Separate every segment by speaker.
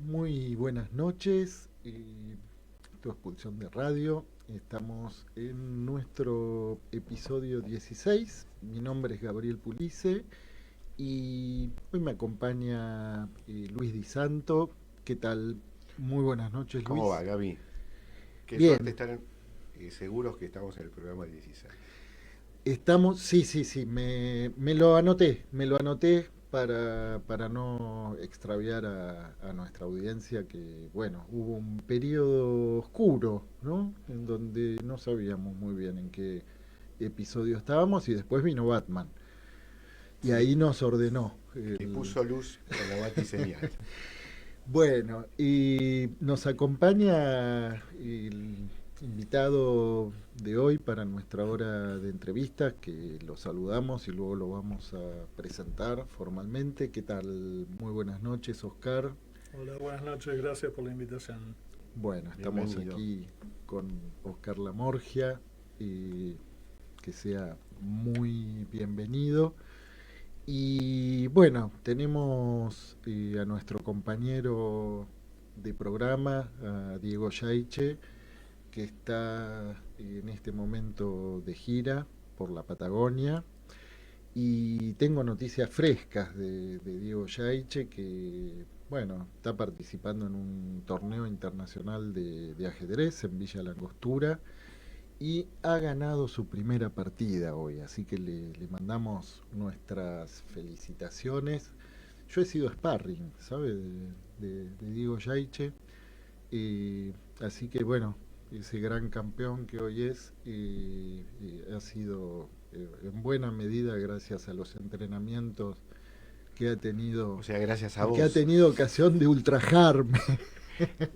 Speaker 1: Muy buenas noches, esto es Pulsión de Radio, estamos en nuestro episodio 16, mi nombre es Gabriel Pulice y hoy me acompaña Luis Di Santo. ¿Qué tal? Muy buenas noches,
Speaker 2: ¿Cómo va,
Speaker 1: Luis.
Speaker 2: Gaby? Qué suerte
Speaker 1: Bien,
Speaker 2: estar seguros que estamos en el programa 16.
Speaker 1: estamos, sí, me lo anoté para no extraviar a nuestra audiencia que, bueno, hubo un periodo oscuro, ¿no? En donde no sabíamos muy bien en qué episodio estábamos y después vino Batman. Y
Speaker 2: Sí,
Speaker 1: ahí nos ordenó.
Speaker 2: que puso luz en la batiseñal.
Speaker 1: Bueno, y nos acompaña el invitado de hoy para nuestra hora de entrevistas, que lo saludamos y luego lo vamos a presentar formalmente. ¿Qué tal? Muy buenas noches, Oscar.
Speaker 3: Hola, buenas noches, gracias por la invitación.
Speaker 1: Bueno, estamos
Speaker 2: Bienvenido.
Speaker 1: aquí con Oscar Lamorgia y que sea muy bienvenido. Y bueno, tenemos a nuestro compañero de programa, a Diego Yaiche, que está en este momento de gira por la Patagonia. Y tengo noticias frescas de Diego Yaiche, que bueno, está participando en un torneo internacional de ajedrez en Villa Langostura y ha ganado su primera partida hoy, así que le mandamos nuestras felicitaciones. Yo he sido sparring, ¿sabe? De Diego Yaiche, así que bueno, ese gran campeón que hoy es, ha sido en buena medida gracias a los entrenamientos que ha tenido,
Speaker 2: O sea, gracias a
Speaker 1: y que ha
Speaker 2: vos.
Speaker 1: tenido ocasión de ultrajarme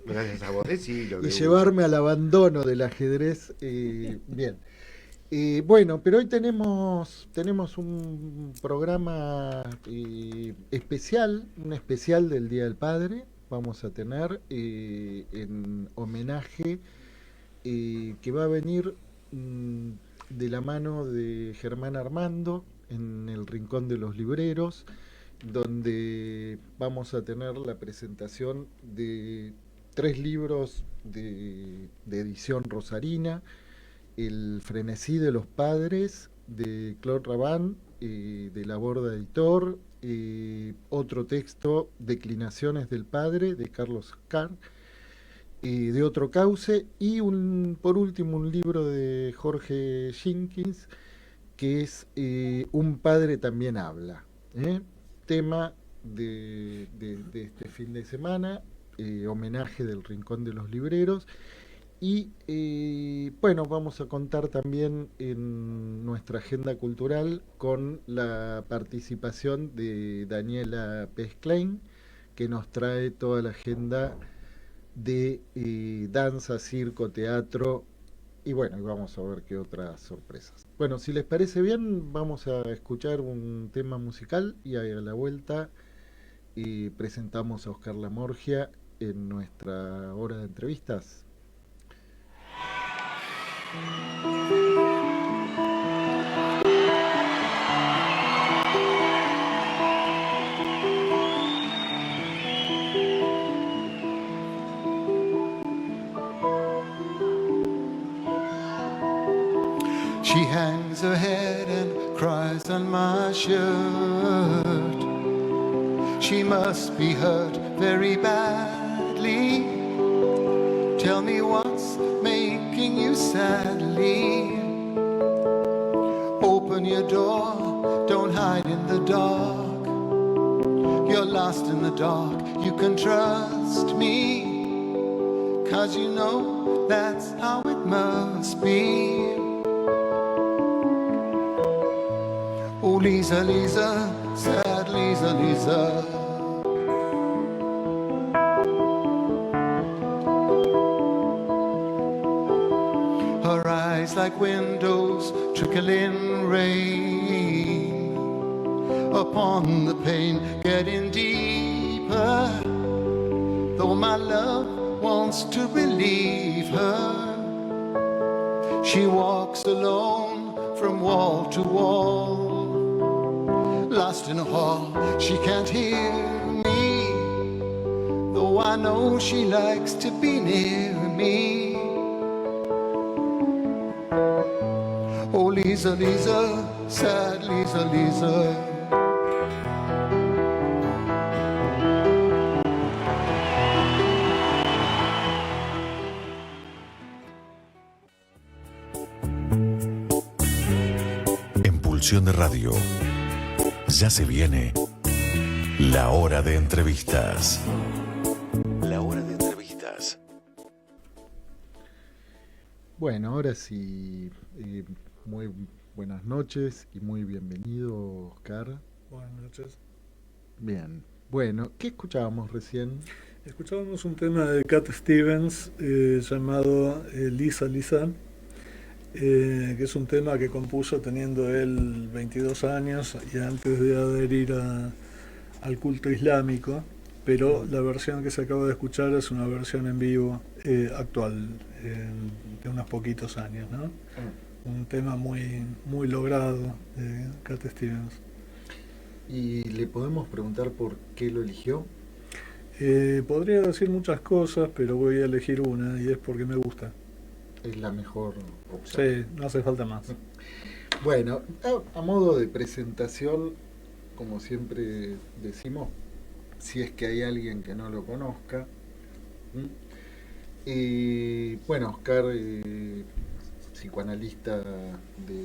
Speaker 2: Gracias a vos. Decilo
Speaker 1: y
Speaker 2: de una.
Speaker 1: llevarme al abandono del ajedrez. Bien. Bueno, pero hoy tenemos un programa especial, un especial del Día del Padre. Vamos a tener en homenaje que va a venir mm, de la mano de Germán Armando en el Rincón de los Libreros, donde vamos a tener la presentación de tres libros de edición rosarina: El frenesí de los padres, de Claude Raban, de La Borda Editor; otro texto, Declinaciones del Padre, de Carlos Carr, de otro cauce; y por último un libro de Jorge Jenkins, que es Un padre también habla, ¿eh? Tema de este fin de semana, homenaje del Rincón de los Libreros. Y bueno, vamos a contar también en nuestra agenda cultural con la participación de Daniela Pez-Klein, que nos trae toda la agenda de danza, circo, teatro, y bueno, y vamos a ver qué otras sorpresas. Bueno, si les parece bien, vamos a escuchar un tema musical y a la vuelta presentamos a Oscar Lamorgia en nuestra hora de entrevistas.
Speaker 4: She hangs her head and cries on my shirt. She must be hurt very badly. Tell me what's making you sadly. Open your door, don't hide in the dark. You're lost in the dark, you can trust me, 'cause you know that's how it must be. Oh, Lisa, Lisa, sad Lisa, Lisa. Her eyes like windows trickling rain upon the pain, getting deeper. Though my love wants to relieve her, she walks alone from wall to wall. Lost in a hall, she can't hear me, though Oh, I know she likes to be near me. Oh, Lisa, Lisa, sad Lisa, Lisa.
Speaker 5: En Pulsión de Radio, ya se viene la hora de entrevistas. La hora de entrevistas.
Speaker 1: Bueno, ahora sí, muy buenas noches y muy bienvenido, Oscar.
Speaker 3: Buenas noches.
Speaker 1: Bien, bueno, ¿qué escuchábamos recién?
Speaker 3: Escuchábamos un tema de Cat Stevens llamado Lisa, Lisa, que es un tema que compuso teniendo él 22 años y antes de adherir al culto islámico, pero la versión que se acaba de escuchar es una versión en vivo actual, de unos poquitos años, ¿no? Un tema muy, muy logrado de Cat Stevens.
Speaker 1: ¿Y le podemos preguntar por qué lo eligió?
Speaker 3: Podría decir muchas cosas, pero voy a elegir una y es porque me gusta.
Speaker 1: Es la mejor opción.
Speaker 3: Sí, no hace falta más.
Speaker 1: Bueno, a modo de presentación, como siempre decimos, si es que hay alguien que no lo conozca. Bueno, Oscar, psicoanalista de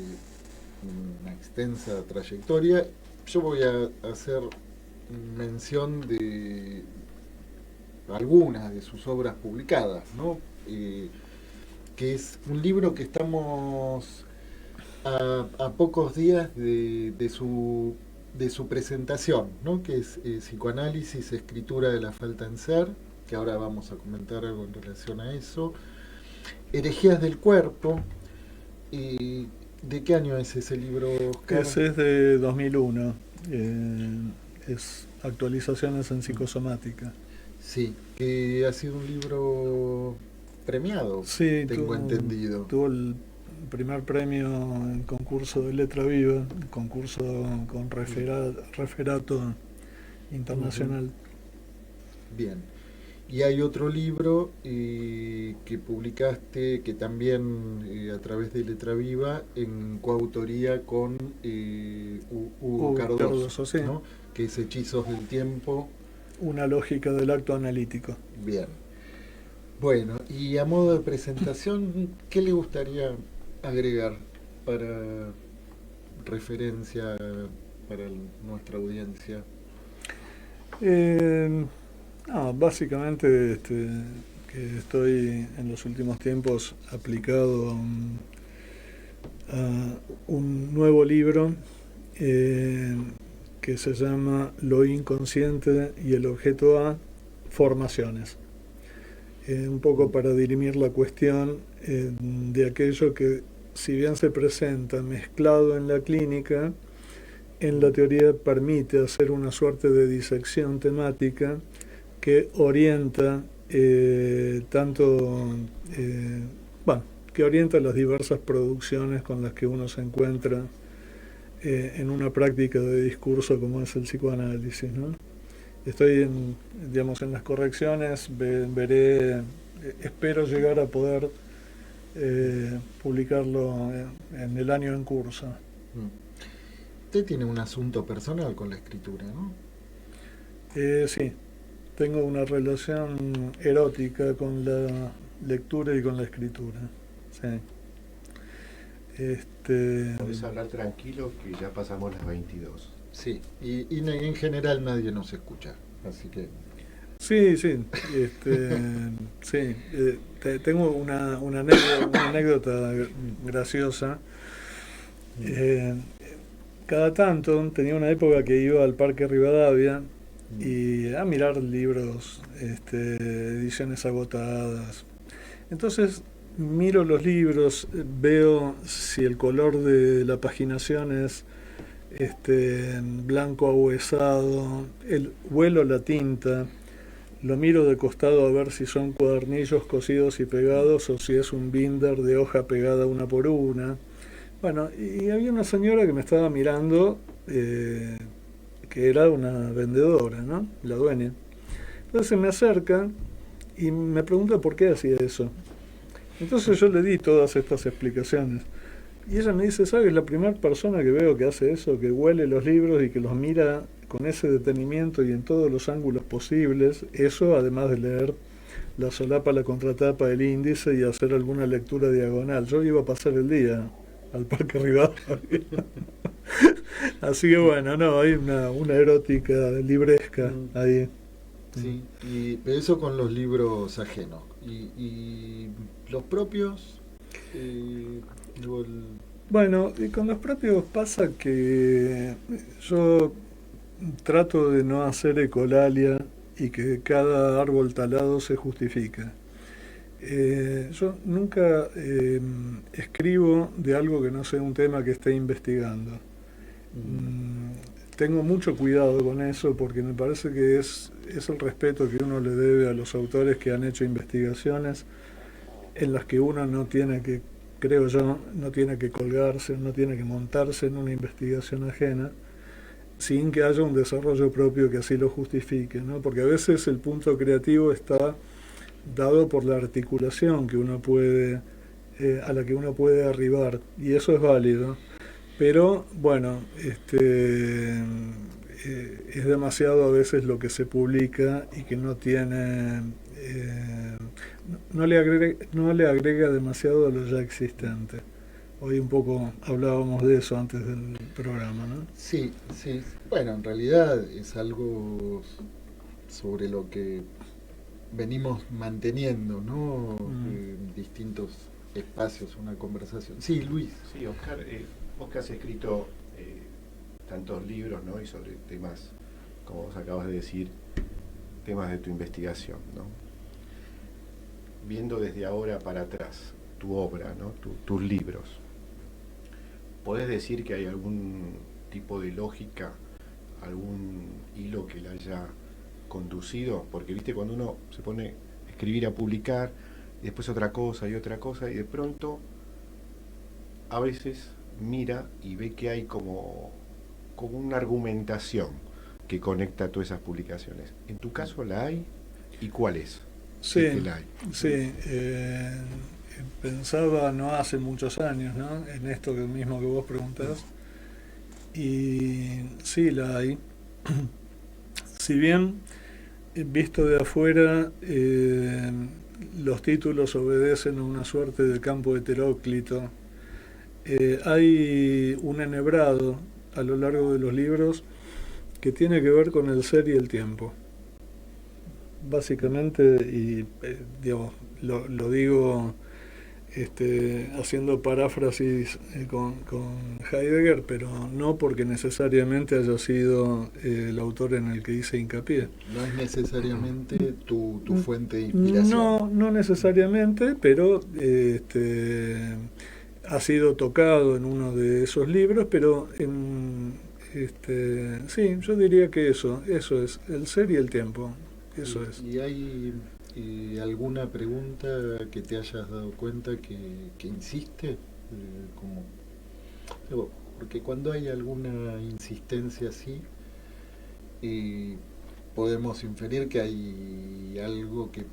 Speaker 1: una extensa trayectoria. Yo voy a hacer mención de algunas de sus obras publicadas, ¿no? Que es un libro que estamos a pocos días de su presentación, ¿no? Que es Psicoanálisis, Escritura de la Falta en Ser, que ahora vamos a comentar algo en relación a eso. Herejías del Cuerpo. ¿De qué año es ese libro, Oscar?
Speaker 3: Ese es de 2001. Es Actualizaciones en Psicosomática.
Speaker 1: Sí, que ha sido un libro premiado,
Speaker 3: Sí,
Speaker 1: tengo entendido.
Speaker 3: Tuvo el primer premio en concurso de Letra Viva, concurso con referato internacional.
Speaker 1: Bien. Y hay otro libro que publicaste, que también a través de Letra Viva, en coautoría con Hugo Cardoso,
Speaker 3: sí.
Speaker 1: ¿no? Que es Hechizos del Tiempo.
Speaker 3: Una lógica del acto analítico.
Speaker 1: Bien. Bueno, y a modo de presentación, ¿qué le gustaría agregar para referencia para nuestra audiencia?
Speaker 3: Básicamente que estoy en los últimos tiempos aplicado a un nuevo libro que se llama Lo inconsciente y el objeto A, formaciones. Un poco para dirimir la cuestión de aquello que, si bien se presenta mezclado en la clínica, en la teoría permite hacer una suerte de disección temática que orienta que orienta las diversas producciones con las que uno se encuentra en una práctica de discurso como es el psicoanálisis, ¿no? Estoy en las correcciones, espero llegar a poder publicarlo en el año en curso.
Speaker 1: Usted tiene un asunto personal con la escritura, ¿no?
Speaker 3: Sí, tengo una relación erótica con la lectura y con la escritura. Sí.
Speaker 2: Podés hablar tranquilo que ya pasamos las 22.
Speaker 1: Sí, y en general nadie nos escucha, así que...
Speaker 3: Sí. Sí, tengo una anécdota graciosa. Cada tanto tenía una época que iba al Parque Rivadavia y a mirar libros, ediciones agotadas. Entonces miro los libros, veo si el color de la paginación es blanco ahuesado, huelo la tinta, lo miro de costado a ver si son cuadernillos cosidos y pegados o si es un binder de hoja pegada una por una. Bueno, y había una señora que me estaba mirando, que era una vendedora, ¿no? La dueña. Entonces se me acerca y me pregunta por qué hacía eso. Entonces yo le di todas estas explicaciones. Y ella me dice, ¿sabes? La primera persona que veo que hace eso, que huele los libros y que los mira con ese detenimiento y en todos los ángulos posibles, eso además de leer la solapa, la contratapa, el índice y hacer alguna lectura diagonal. Yo iba a pasar el día al Parque Rivadavia. Así que bueno, no, hay una erótica libresca ahí.
Speaker 1: Sí, pero eso con los libros ajenos. Y los propios...
Speaker 3: Bueno, y con los propios pasa que yo trato de no hacer ecolalia y que cada árbol talado se justifique. Yo nunca escribo de algo que no sea un tema que esté investigando. Tengo mucho cuidado con eso porque me parece que es el respeto que uno le debe a los autores que han hecho investigaciones en las que uno no tiene que, creo yo, no tiene que colgarse, no tiene que montarse en una investigación ajena sin que haya un desarrollo propio que así lo justifique, ¿no? Porque a veces el punto creativo está dado por la articulación que uno puede, a la que uno puede arribar, y eso es válido. Pero bueno, es demasiado a veces lo que se publica y que no tiene, no le agrega demasiado a lo ya existente. Hoy un poco hablábamos de eso antes del programa, ¿no?
Speaker 1: Sí, sí. Bueno, en realidad es algo sobre lo que venimos manteniendo, ¿no? En distintos espacios, una conversación. Sí, Luis.
Speaker 2: Sí, Oscar, vos que has escrito tantos libros, ¿no? Y sobre temas, como vos acabas de decir, temas de tu investigación, ¿no? Viendo desde ahora para atrás tu obra, ¿no? Tus libros, ¿podés decir que hay algún tipo de lógica, algún hilo que la haya conducido? Porque viste, cuando uno se pone a escribir, a publicar, y después otra cosa, y de pronto a veces mira y ve que hay como una argumentación que conecta todas esas publicaciones. ¿En tu caso la hay? ¿Y cuál es?
Speaker 3: Sí,
Speaker 2: ¿Es que la hay?
Speaker 3: sí. Pensaba no hace muchos años, ¿no? En esto mismo que vos preguntás. Y sí, la hay. Si bien, visto de afuera, los títulos obedecen a una suerte de campo heteróclito, hay un enhebrado a lo largo de los libros que tiene que ver con el ser y el tiempo. Básicamente, y digamos, lo digo haciendo paráfrasis con Heidegger, pero no porque necesariamente haya sido el autor en el que hice hincapié.
Speaker 1: No es necesariamente tu fuente de inspiración.
Speaker 3: No necesariamente, pero ha sido tocado en uno de esos libros, pero sí, yo diría que eso es el ser y el tiempo. Eso es.
Speaker 1: ¿Y hay alguna pregunta que te hayas dado cuenta que insiste? Porque cuando hay alguna insistencia así, podemos inferir que hay algo que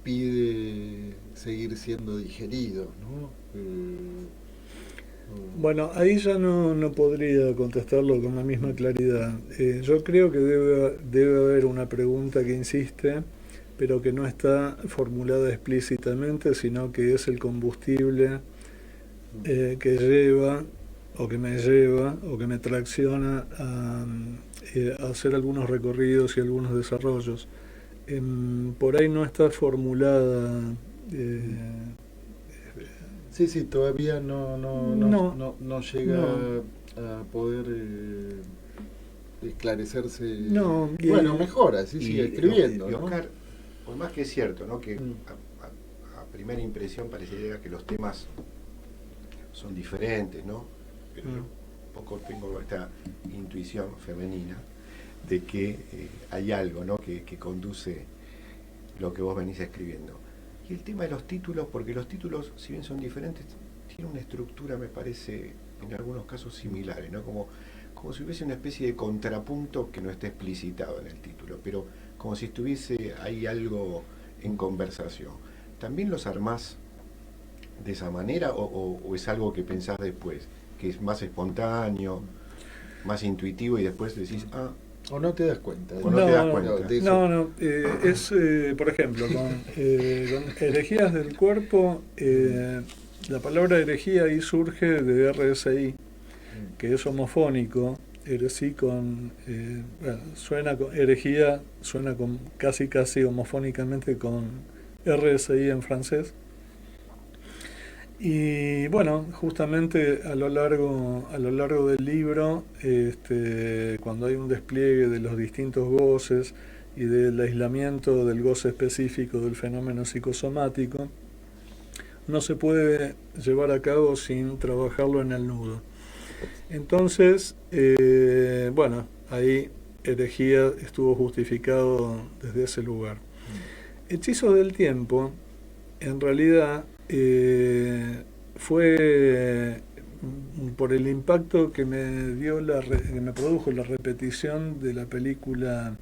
Speaker 1: pide seguir siendo digerido, ¿no?
Speaker 3: Bueno, ahí ya no podría contestarlo con la misma claridad. Yo creo que debe haber una pregunta que insiste, pero que no está formulada explícitamente, sino que es el combustible que lleva, o que me tracciona a hacer algunos recorridos y algunos desarrollos. Por ahí no está formulada.
Speaker 1: Sí, todavía no llega a poder esclarecerse. Bueno, mejor, así sigue escribiendo.
Speaker 2: Y Oscar, por más que es cierto, ¿no? Que a primera impresión parecería que los temas son diferentes, ¿no? Pero yo un poco tengo esta intuición femenina de que hay algo, ¿no? que conduce lo que vos venís escribiendo. Y el tema de los títulos, porque los títulos, si bien son diferentes, tienen una estructura, me parece, en algunos casos similares, ¿no? Como si hubiese una especie de contrapunto que no esté explicitado en el título, pero como si estuviese ahí algo en conversación. ¿También los armás de esa manera o es algo que pensás después, que es más espontáneo, más intuitivo y después decís,
Speaker 1: o no te das cuenta?
Speaker 2: O no te das cuenta.
Speaker 1: de eso.
Speaker 3: No, es, por ejemplo, con Herejías del Cuerpo, la palabra herejía ahí surge de RSI, que es homofónico. Heresí herejía suena con casi homofónicamente con RSI en francés. Y bueno, justamente a lo largo del libro, cuando hay un despliegue de los distintos goces y del aislamiento del goce específico del fenómeno psicosomático, no se puede llevar a cabo sin trabajarlo en el nudo. Entonces, bueno, ahí herejía estuvo justificado desde ese lugar. Hechizo del tiempo, en realidad, fue por el impacto que me dio que me produjo la repetición de la película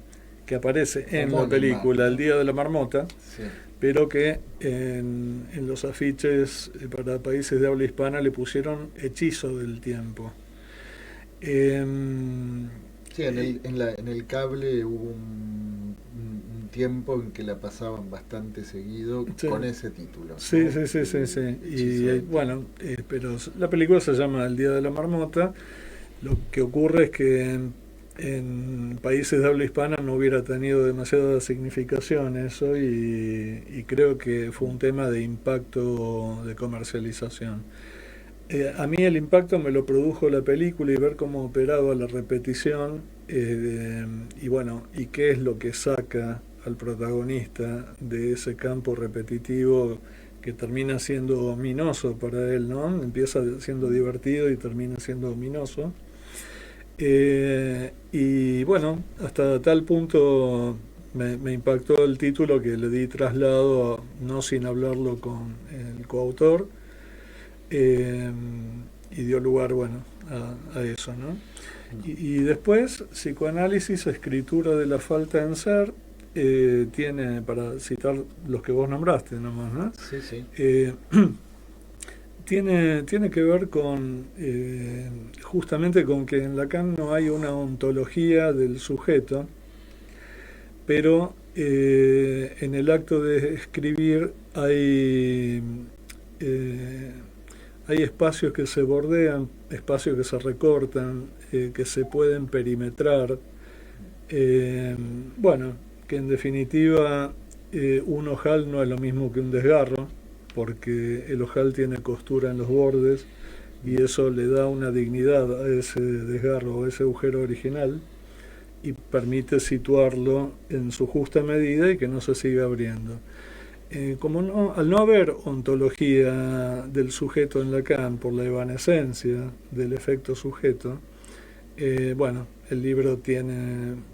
Speaker 3: que aparece en la película El Día de la Marmota,
Speaker 1: Sí.
Speaker 3: pero que en los afiches para países de habla hispana le pusieron Hechizo del Tiempo.
Speaker 1: Sí, en el cable hubo un tiempo en que la pasaban bastante seguido
Speaker 3: Sí.
Speaker 1: con ese título.
Speaker 3: Sí,
Speaker 1: ¿no?
Speaker 3: sí. Y
Speaker 1: Hechizo.
Speaker 3: bueno, pero la película se llama El Día de la Marmota. Lo que ocurre es que en países de habla hispana no hubiera tenido demasiada significación eso y creo que fue un tema de impacto de comercialización. A mí el impacto me lo produjo la película y ver cómo operaba la repetición y bueno, y qué es lo que saca al protagonista de ese campo repetitivo que termina siendo ominoso para él, ¿no? Empieza siendo divertido y termina siendo ominoso. Y bueno, hasta tal punto me impactó el título que le di traslado, no sin hablarlo con el coautor, y dio lugar, bueno, a eso, ¿no? Y después, psicoanálisis, escritura de la falta en ser, tiene, para citar los que vos nombraste nomás, ¿no?
Speaker 1: Sí, sí.
Speaker 3: Tiene que ver con justamente con que en Lacan no hay una ontología del sujeto, pero en el acto de escribir hay espacios que se bordean, espacios que se recortan, que se pueden perimetrar. Bueno, que en definitiva un ojal no es lo mismo que un desgarro, porque el ojal tiene costura en los bordes y eso le da una dignidad a ese desgarro o ese agujero original y permite situarlo en su justa medida y que no se siga abriendo. Al no haber ontología del sujeto en Lacan por la evanescencia del efecto sujeto, bueno, el libro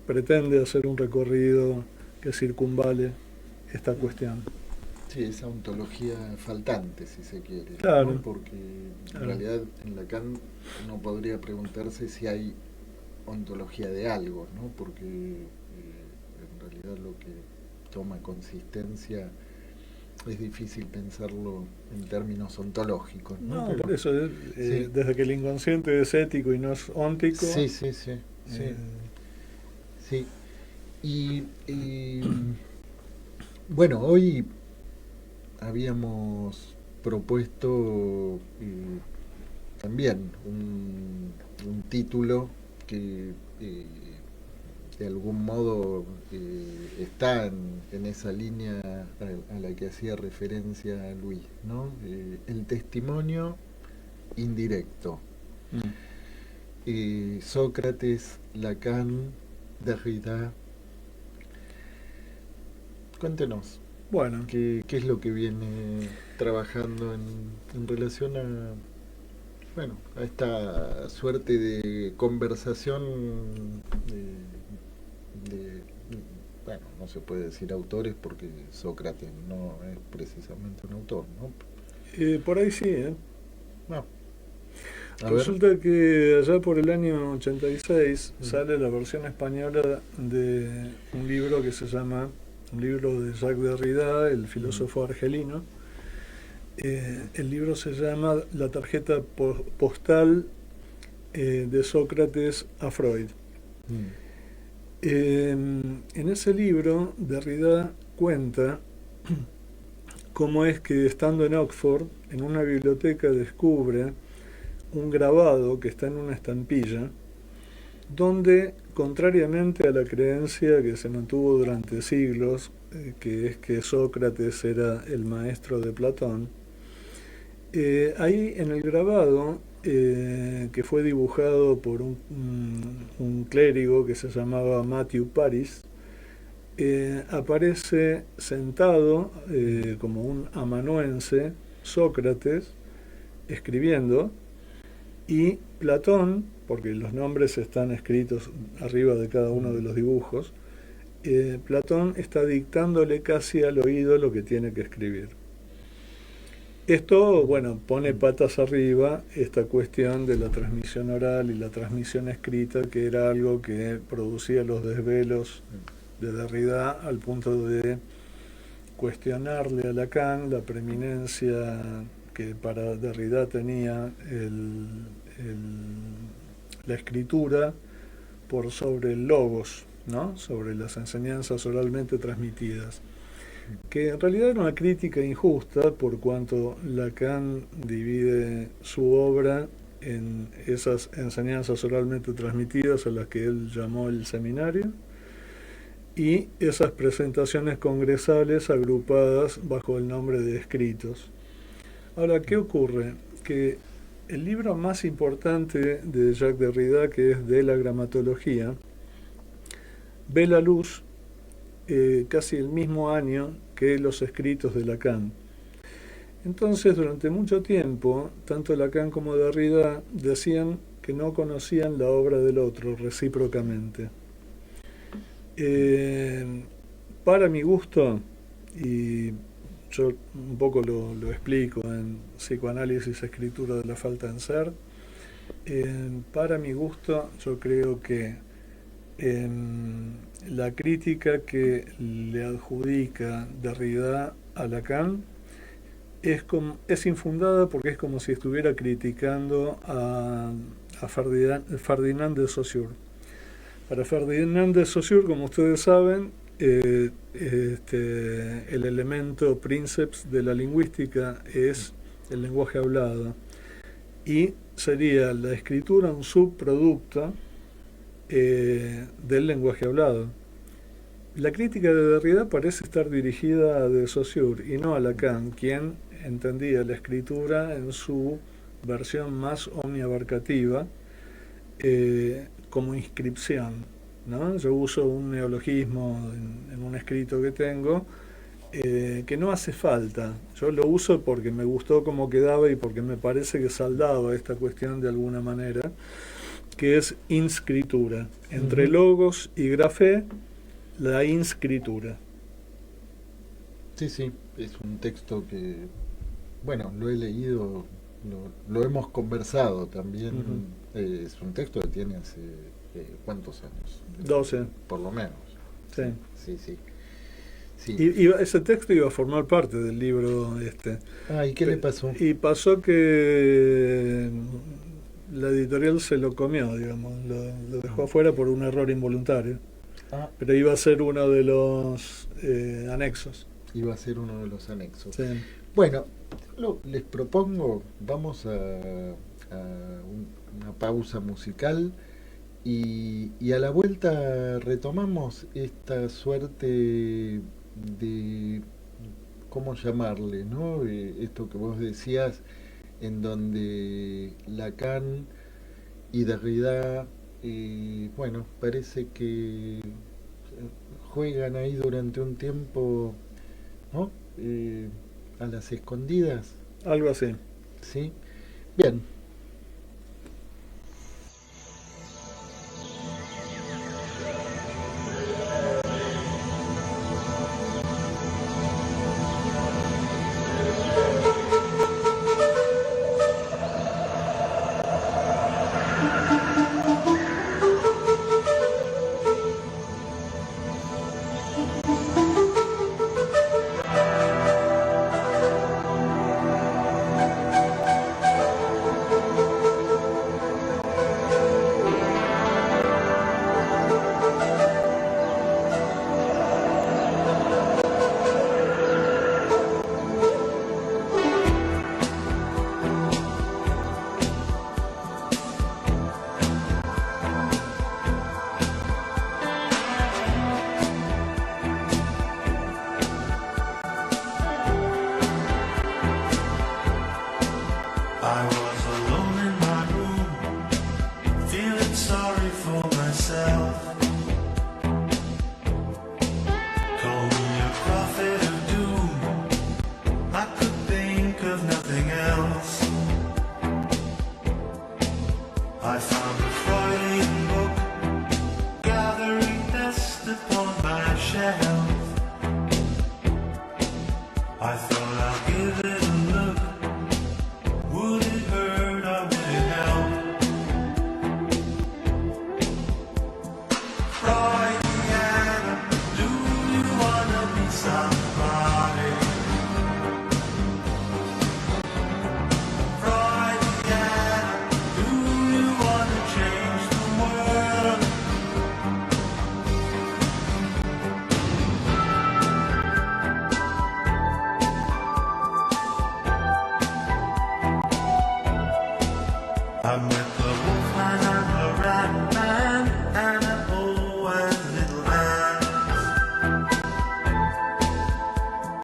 Speaker 3: pretende hacer un recorrido que circunvale esta cuestión.
Speaker 1: Sí, esa ontología faltante, si se quiere.
Speaker 3: Claro.
Speaker 1: ¿No? Porque en realidad en Lacan uno podría preguntarse si hay ontología de algo, ¿no? Porque en realidad lo que toma consistencia es difícil pensarlo en términos ontológicos, ¿no?
Speaker 3: No,
Speaker 1: Pero,
Speaker 3: por eso,
Speaker 1: sí.
Speaker 3: desde que el inconsciente es ético y no es óntico.
Speaker 1: Sí. Sí. Y bueno, hoy habíamos propuesto también un título que de algún modo está en esa línea a la que hacía referencia Luis, ¿no? El testimonio indirecto. Sócrates, Lacan, Derrida. Cuéntenos.
Speaker 3: Bueno,
Speaker 1: ¿Qué es lo que viene trabajando en relación a esta suerte de conversación bueno, no se puede decir autores porque Sócrates no es precisamente un autor, ¿no?
Speaker 3: por ahí sí,
Speaker 1: No. A ver.
Speaker 3: Resulta que allá por el año 86 sale la versión española de un libro que se llama, un libro de Jacques Derrida, el filósofo argelino. El libro se llama La tarjeta postal de Sócrates a Freud. En ese libro Derrida cuenta cómo es que, estando en Oxford, en una biblioteca descubre un grabado que está en una estampilla donde, contrariamente a la creencia que se mantuvo durante siglos, que es que Sócrates era el maestro de Platón, ahí en el grabado, que fue dibujado por un clérigo que se llamaba Matthew Paris, aparece sentado como un amanuense Sócrates escribiendo, y Platón, porque los nombres están escritos arriba de cada uno de los dibujos, Platón está dictándole casi al oído lo que tiene que escribir. Esto, bueno, pone patas arriba esta cuestión de la transmisión oral y la transmisión escrita, que era algo que producía los desvelos de Derrida al punto de cuestionarle a Lacan la preeminencia que para Derrida tenía la escritura por sobre el logos, ¿no? Sobre las enseñanzas oralmente transmitidas, que en realidad era una crítica injusta, por cuanto Lacan divide su obra en esas enseñanzas oralmente transmitidas, a las que él llamó el seminario, y esas presentaciones congresales agrupadas bajo el nombre de escritos. Ahora, ¿qué ocurre? Que el libro más importante de Jacques Derrida, que es De la gramatología, ve la luz casi el mismo año que los escritos de Lacan. Entonces, durante mucho tiempo, tanto Lacan como Derrida decían que no conocían la obra del otro recíprocamente. Para mi gusto, y yo un poco lo explico en Psicoanálisis, Escritura de la falta en ser, para mi gusto yo creo que la crítica que le adjudica Derrida a Lacan es infundada, porque es como si estuviera criticando a Ferdinand de Saussure. Para Ferdinand de Saussure, como ustedes saben, el elemento princeps de la lingüística es el lenguaje hablado, y sería la escritura un subproducto del lenguaje hablado. La crítica de Derrida parece estar dirigida a de Saussure y no a Lacan, quien entendía la escritura en su versión más omniabarcativa, como inscripción, ¿no? Yo uso un neologismo en un escrito que tengo, que no hace falta. Yo lo uso porque me gustó cómo quedaba y porque me parece que saldaba esta cuestión de alguna manera, que es inscritura. Entre logos y grafé, la inscritura.
Speaker 1: Sí, sí, es un texto que, bueno, lo he leído, lo hemos conversado también. Es un texto que tiene hace, ¿cuántos años?
Speaker 3: 12.
Speaker 1: Por lo menos.
Speaker 3: Sí.
Speaker 1: Sí, sí. Sí.
Speaker 3: Y ese texto iba a formar parte del libro este.
Speaker 1: ¿Y qué le pasó?
Speaker 3: Y pasó que la editorial se lo comió, digamos, lo dejó afuera por un error involuntario. Pero iba a ser uno de los anexos.
Speaker 1: Iba a ser uno de los anexos.
Speaker 3: Sí.
Speaker 1: Bueno, les propongo, vamos a una pausa musical y a la vuelta retomamos esta suerte de, ¿cómo llamarle, no? Esto que vos decías, en donde Lacan y Derrida, bueno, parece que juegan ahí durante un tiempo, ¿no? A las escondidas.
Speaker 3: Algo así.
Speaker 1: ¿Sí? Bien.
Speaker 6: I thought I'll give it a look. Would it hurt or would it help? Freudiana, do you wanna be somebody? Freudiana, do you wanna change the world? I met the wolfman and the rat man and an old and little man.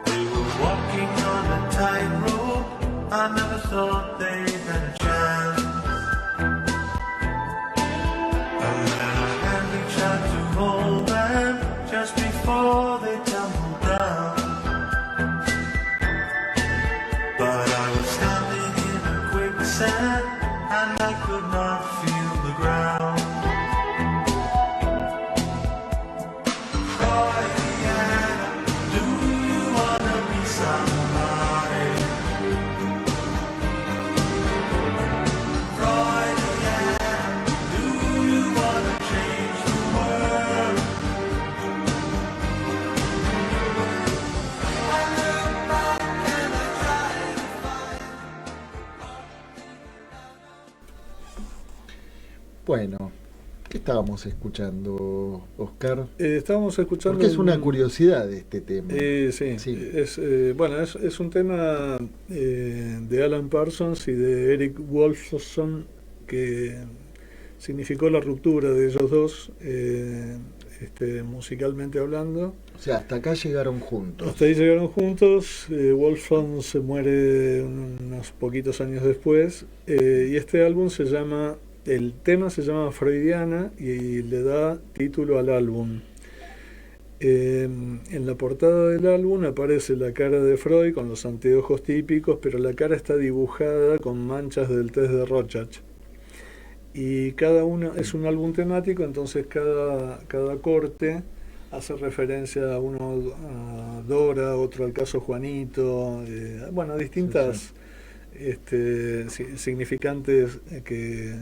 Speaker 6: They were walking on a tightrope. I never thought they had a chance. And then a hand reached out to hold them just before they tumbled down. But I was standing in a quicksand and I could not feel the ground. Freudiana, do you wanna be somebody? Freudiana, do you wanna change the world? I look back and I try to find.
Speaker 1: Bueno, ¿qué estábamos escuchando, Oscar?
Speaker 3: Estábamos escuchando...
Speaker 1: Porque es una curiosidad de este tema.
Speaker 3: Sí,
Speaker 1: Sí.
Speaker 3: es un tema de Alan Parsons y de Eric Wolfson que significó la ruptura de ellos dos, musicalmente hablando.
Speaker 1: O sea, hasta acá llegaron juntos.
Speaker 3: Hasta ahí llegaron juntos. Wolfson se muere unos poquitos años después, y este álbum el tema se llama Freudiana y le da título al álbum. En la portada del álbum aparece la cara de Freud con los anteojos típicos, pero la cara está dibujada con manchas del test de Rorschach. Y cada uno es un álbum temático, entonces cada corte hace referencia a uno a Dora, otro al caso Juanito, distintas significantes que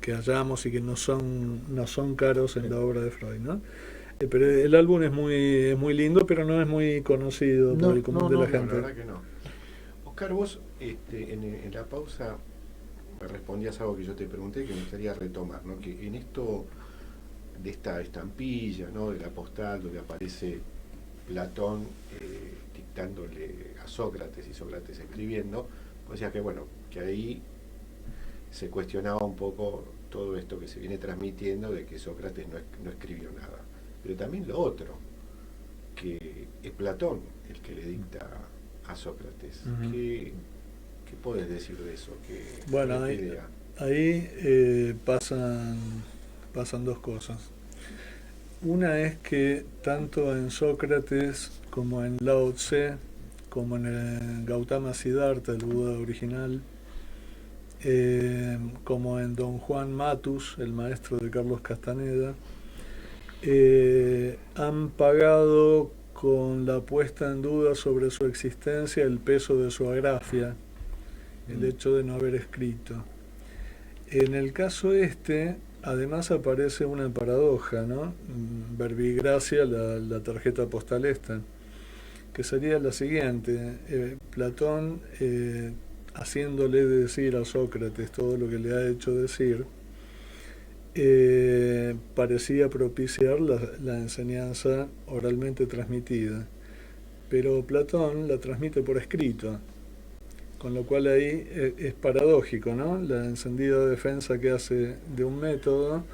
Speaker 3: hallamos y que no son caros en la obra de Freud, ¿no? Pero el álbum es muy lindo, pero no es muy conocido por el común de la gente.
Speaker 2: La verdad que no. Oscar, vos en la pausa me respondías algo que yo te pregunté que me gustaría retomar, ¿no? Que en esto de esta estampilla, ¿no? De la postal donde aparece Platón dictándole a Sócrates y Sócrates escribiendo, pues decías que ahí se cuestionaba un poco todo esto que se viene transmitiendo de que Sócrates no escribió nada. Pero también lo otro, que es Platón el que le dicta a Sócrates.
Speaker 3: Uh-huh.
Speaker 2: ¿Qué podés decir de eso?
Speaker 3: Bueno, ahí pasan dos cosas. Una es que tanto en Sócrates como en Lao Tse, como en el Gautama Siddhartha, el Buda original, como en Don Juan Matus, el maestro de Carlos Castaneda, han pagado con la puesta en duda sobre su existencia el peso de su agrafia, el hecho de no haber escrito. En el caso además aparece una paradoja, ¿no? Verbigracia, la tarjeta postal esta, que sería la siguiente. Platón, haciéndole decir a Sócrates todo lo que le ha hecho decir, parecía propiciar la enseñanza oralmente transmitida, pero Platón la transmite por escrito, con lo cual ahí es paradójico, ¿no? La encendida defensa que hace de un método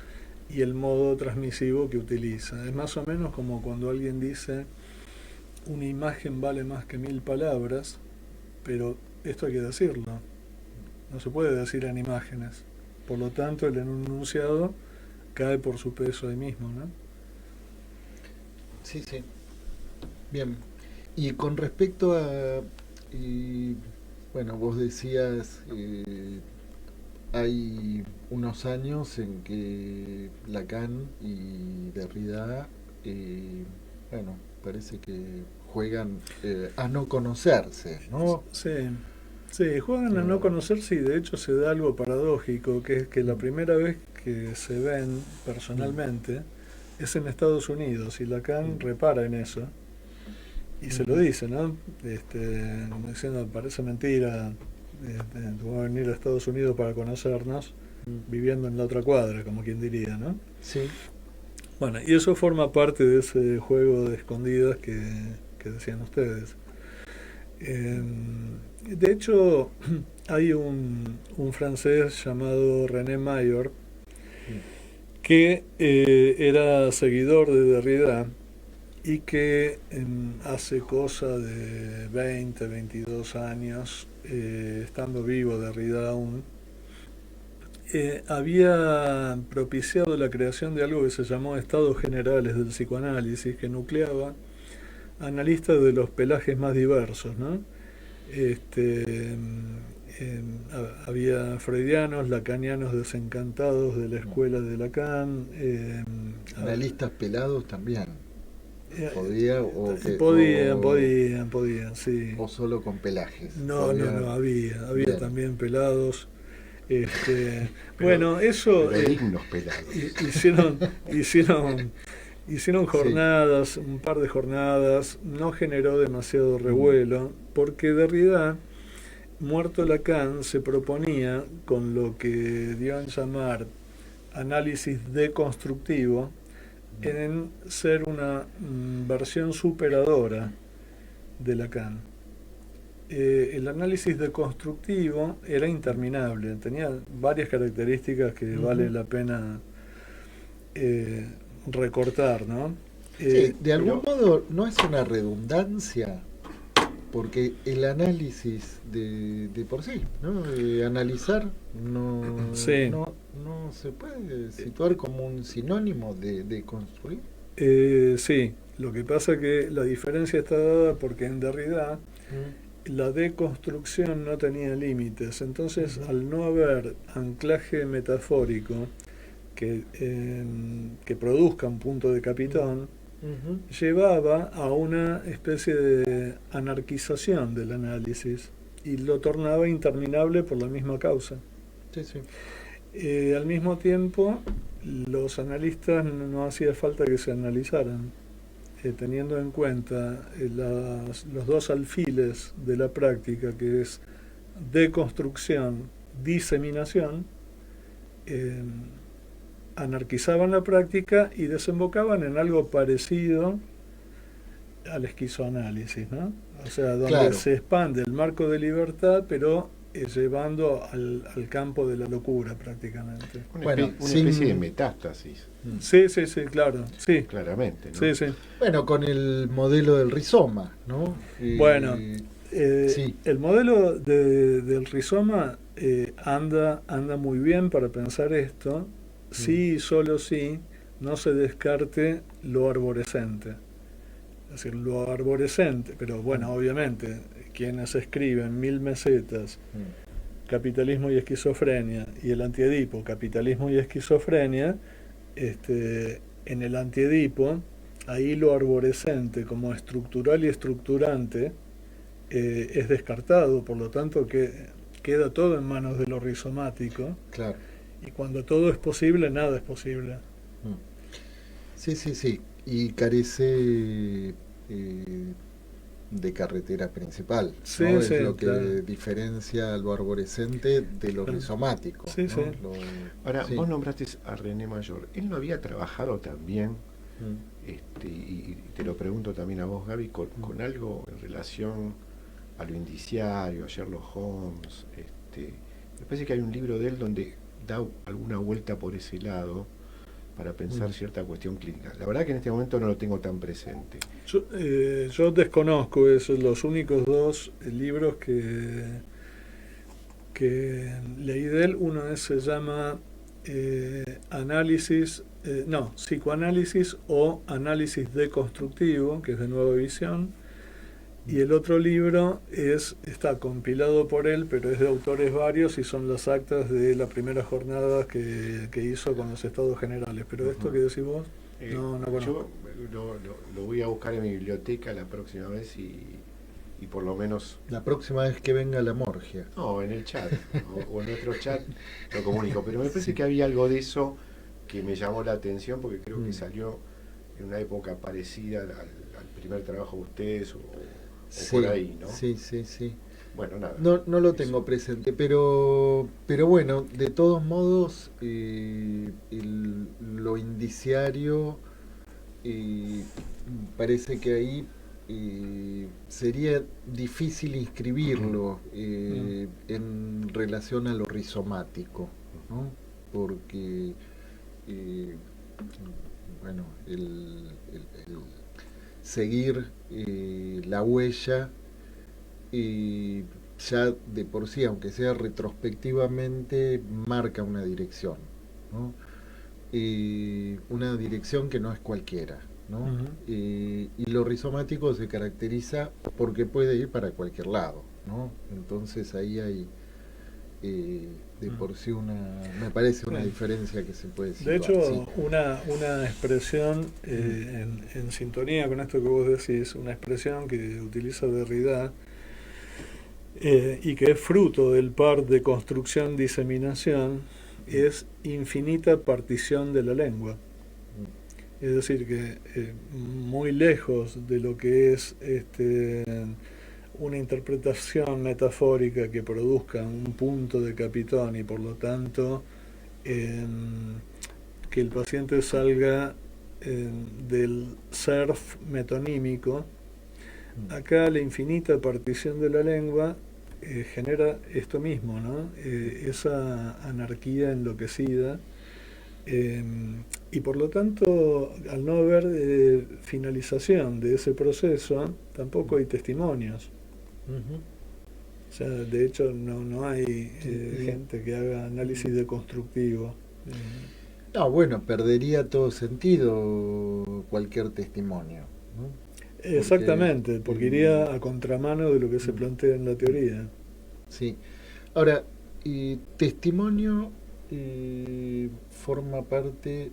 Speaker 3: y el modo transmisivo que utiliza. Es más o menos como cuando alguien dice una imagen vale más que 1000 palabras, pero esto hay que decirlo, no se puede decir en imágenes. Por lo tanto, el enunciado cae por su peso ahí mismo, ¿no?
Speaker 1: Sí. Bien. Y con respecto a... vos decías, hay unos años en que Lacan y Derrida, parece que juegan a no conocerse, ¿no?
Speaker 3: Sí, sí, juegan a no conocerse y de hecho se da algo paradójico, que es que la primera vez que se ven personalmente es en Estados Unidos y Lacan repara en eso y se lo dice, ¿no? Diciendo, parece mentira, voy a venir a Estados Unidos para conocernos, viviendo en la otra cuadra, como quien diría, ¿no?
Speaker 1: Sí.
Speaker 3: Bueno, y eso forma parte de ese juego de escondidas que decían ustedes. De hecho, hay un francés llamado René Mayer que era seguidor de Derrida y que hace cosa de 20, 22 años, estando vivo Derrida aún, había propiciado la creación de algo que se llamó Estados Generales del Psicoanálisis, que nucleaba analistas de los pelajes más diversos, ¿no? Había freudianos, lacanianos desencantados de la escuela de Lacan.
Speaker 1: Analistas pelados también.
Speaker 3: Podían, sí.
Speaker 1: O solo con pelajes.
Speaker 3: No, había
Speaker 1: Bien.
Speaker 3: también pelados. Bueno, eso
Speaker 2: Pero dignos pelados.
Speaker 3: hicieron jornadas, un par de jornadas, no generó demasiado revuelo, porque Derrida, muerto Lacan, se proponía con lo que dio a llamar análisis deconstructivo, en ser una versión superadora de Lacan. El análisis deconstructivo era interminable, tenía varias características que vale la pena recortar, ¿no?
Speaker 1: Sí, de algún modo no es una redundancia, porque el análisis de por sí, ¿no? Analizar no se puede situar como un sinónimo de construir.
Speaker 3: Sí, lo que pasa que la diferencia está dada porque en Derrida la deconstrucción no tenía límites, entonces al no haber anclaje metafórico que produzca un punto de capitón, llevaba a una especie de anarquización del análisis y lo tornaba interminable por la misma causa.
Speaker 1: Sí, sí.
Speaker 3: Al mismo tiempo, los analistas no hacía falta que se analizaran, teniendo en cuenta los dos alfiles de la práctica, que es deconstrucción, diseminación, anarquizaban la práctica y desembocaban en algo parecido al esquizoanálisis, ¿no? O sea, donde se expande el marco de libertad, pero llevando al campo de la locura prácticamente.
Speaker 2: Una especie de metástasis.
Speaker 3: Sí, claro. Sí.
Speaker 2: Claramente, ¿no?
Speaker 3: Sí.
Speaker 1: Bueno, con el modelo del rizoma, ¿no?
Speaker 3: Bueno,
Speaker 1: sí.
Speaker 3: el modelo del rizoma anda muy bien para pensar esto, sí y solo sí no se descarte lo arborescente. Es decir, lo arborescente, pero bueno, obviamente, quienes escriben 1000 mesetas, capitalismo y esquizofrenia, y el antiedipo, capitalismo y esquizofrenia, en el antiedipo, ahí lo arborescente como estructural y estructurante es descartado, por lo tanto que queda todo en manos de lo rizomático.
Speaker 1: Claro.
Speaker 3: Y cuando todo es posible, nada es posible.
Speaker 1: Sí. Y carece de carretera principal.
Speaker 3: Sí,
Speaker 1: ¿no?
Speaker 3: sí,
Speaker 1: es lo que
Speaker 3: claro.
Speaker 1: diferencia lo arborescente de lo rizomático.
Speaker 3: Sí,
Speaker 1: ¿no?
Speaker 3: sí.
Speaker 2: Ahora, vos nombraste a René Mayer. ¿Él no había trabajado también, y te lo pregunto también a vos, Gaby, con algo en relación a lo indiciario, a Sherlock Holmes? Me parece que hay un libro de él donde da alguna vuelta por ese lado para pensar cierta cuestión clínica. La verdad que en este momento no lo tengo tan presente.
Speaker 3: Yo desconozco eso. Los únicos dos libros que leí de él, uno se llama Psicoanálisis o Análisis Deconstructivo, que es de Nueva Visión, y el otro libro está compilado por él, pero es de autores varios y son las actas de la primera jornada que hizo con los Estados Generales. Pero esto que decís vos, no conozco.
Speaker 2: Yo lo voy a buscar en mi biblioteca la próxima vez y por lo menos,
Speaker 1: La próxima vez que venga la Morgia.
Speaker 2: no, en el chat o en nuestro chat lo comunico. Pero me parece que había algo de eso que me llamó la atención porque creo que salió en una época parecida al primer trabajo de ustedes o
Speaker 1: Sí,
Speaker 2: por ahí, ¿no?
Speaker 1: sí, sí, sí.
Speaker 2: Bueno, nada.
Speaker 1: No lo
Speaker 2: eso.
Speaker 1: tengo presente, pero bueno, de todos modos, lo indiciario, parece que ahí sería difícil inscribirlo en relación a lo rizomático, ¿no? Porque, bueno, el seguir la huella ya de por sí, aunque sea retrospectivamente, marca una dirección, ¿no? Una dirección que no es cualquiera, ¿no?
Speaker 3: Ujú.
Speaker 1: Y lo rizomático se caracteriza porque puede ir para cualquier lado, ¿no? Entonces ahí hay de por sí me parece una
Speaker 3: Sí.
Speaker 1: diferencia que se puede
Speaker 3: De
Speaker 1: situar,
Speaker 3: hecho,
Speaker 1: sí.
Speaker 3: una expresión en sintonía con esto que vos decís, una expresión que utiliza Derrida y que es fruto del par de construcción-diseminación, es infinita partición de la lengua. Es decir, que muy lejos de lo que es una interpretación metafórica que produzca un punto de capitón y por lo tanto que el paciente salga del surf metonímico, acá la infinita partición de la lengua genera esto mismo, ¿no? Esa anarquía enloquecida. Y por lo tanto, al no haber finalización de ese proceso, tampoco hay testimonios.
Speaker 1: Ujú.
Speaker 3: O sea, de hecho, no hay gente que haga análisis deconstructivo.
Speaker 1: No, bueno, perdería todo sentido cualquier testimonio, ¿no?
Speaker 3: Exactamente, porque iría a contramano de lo que se plantea en la teoría.
Speaker 1: Sí. Ahora, testimonio forma parte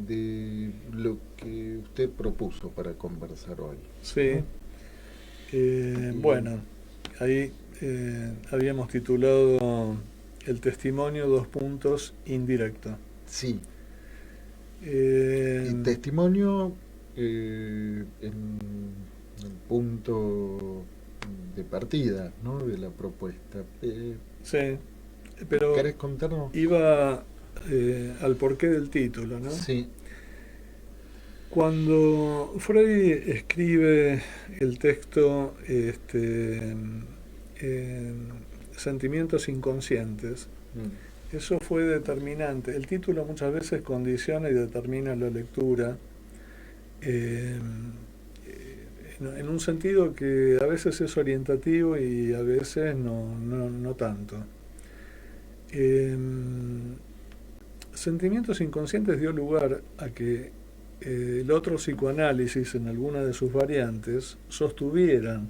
Speaker 1: de lo que usted propuso para conversar hoy.
Speaker 3: Sí.
Speaker 1: ¿No?
Speaker 3: Bueno, ahí habíamos titulado el testimonio, indirecto.
Speaker 1: Sí.
Speaker 3: Eh,
Speaker 1: Y testimonio en el punto de partida, ¿no? De la propuesta.
Speaker 3: sí, pero
Speaker 1: ¿Querés contarnos?
Speaker 3: iba al porqué del título, ¿no?
Speaker 1: Sí.
Speaker 3: Cuando Freud escribe el texto Sentimientos inconscientes, eso fue determinante. El título muchas veces condiciona y determina la lectura en un sentido que a veces es orientativo y a veces no tanto. Sentimientos inconscientes dio lugar a que el otro psicoanálisis en alguna de sus variantes sostuvieran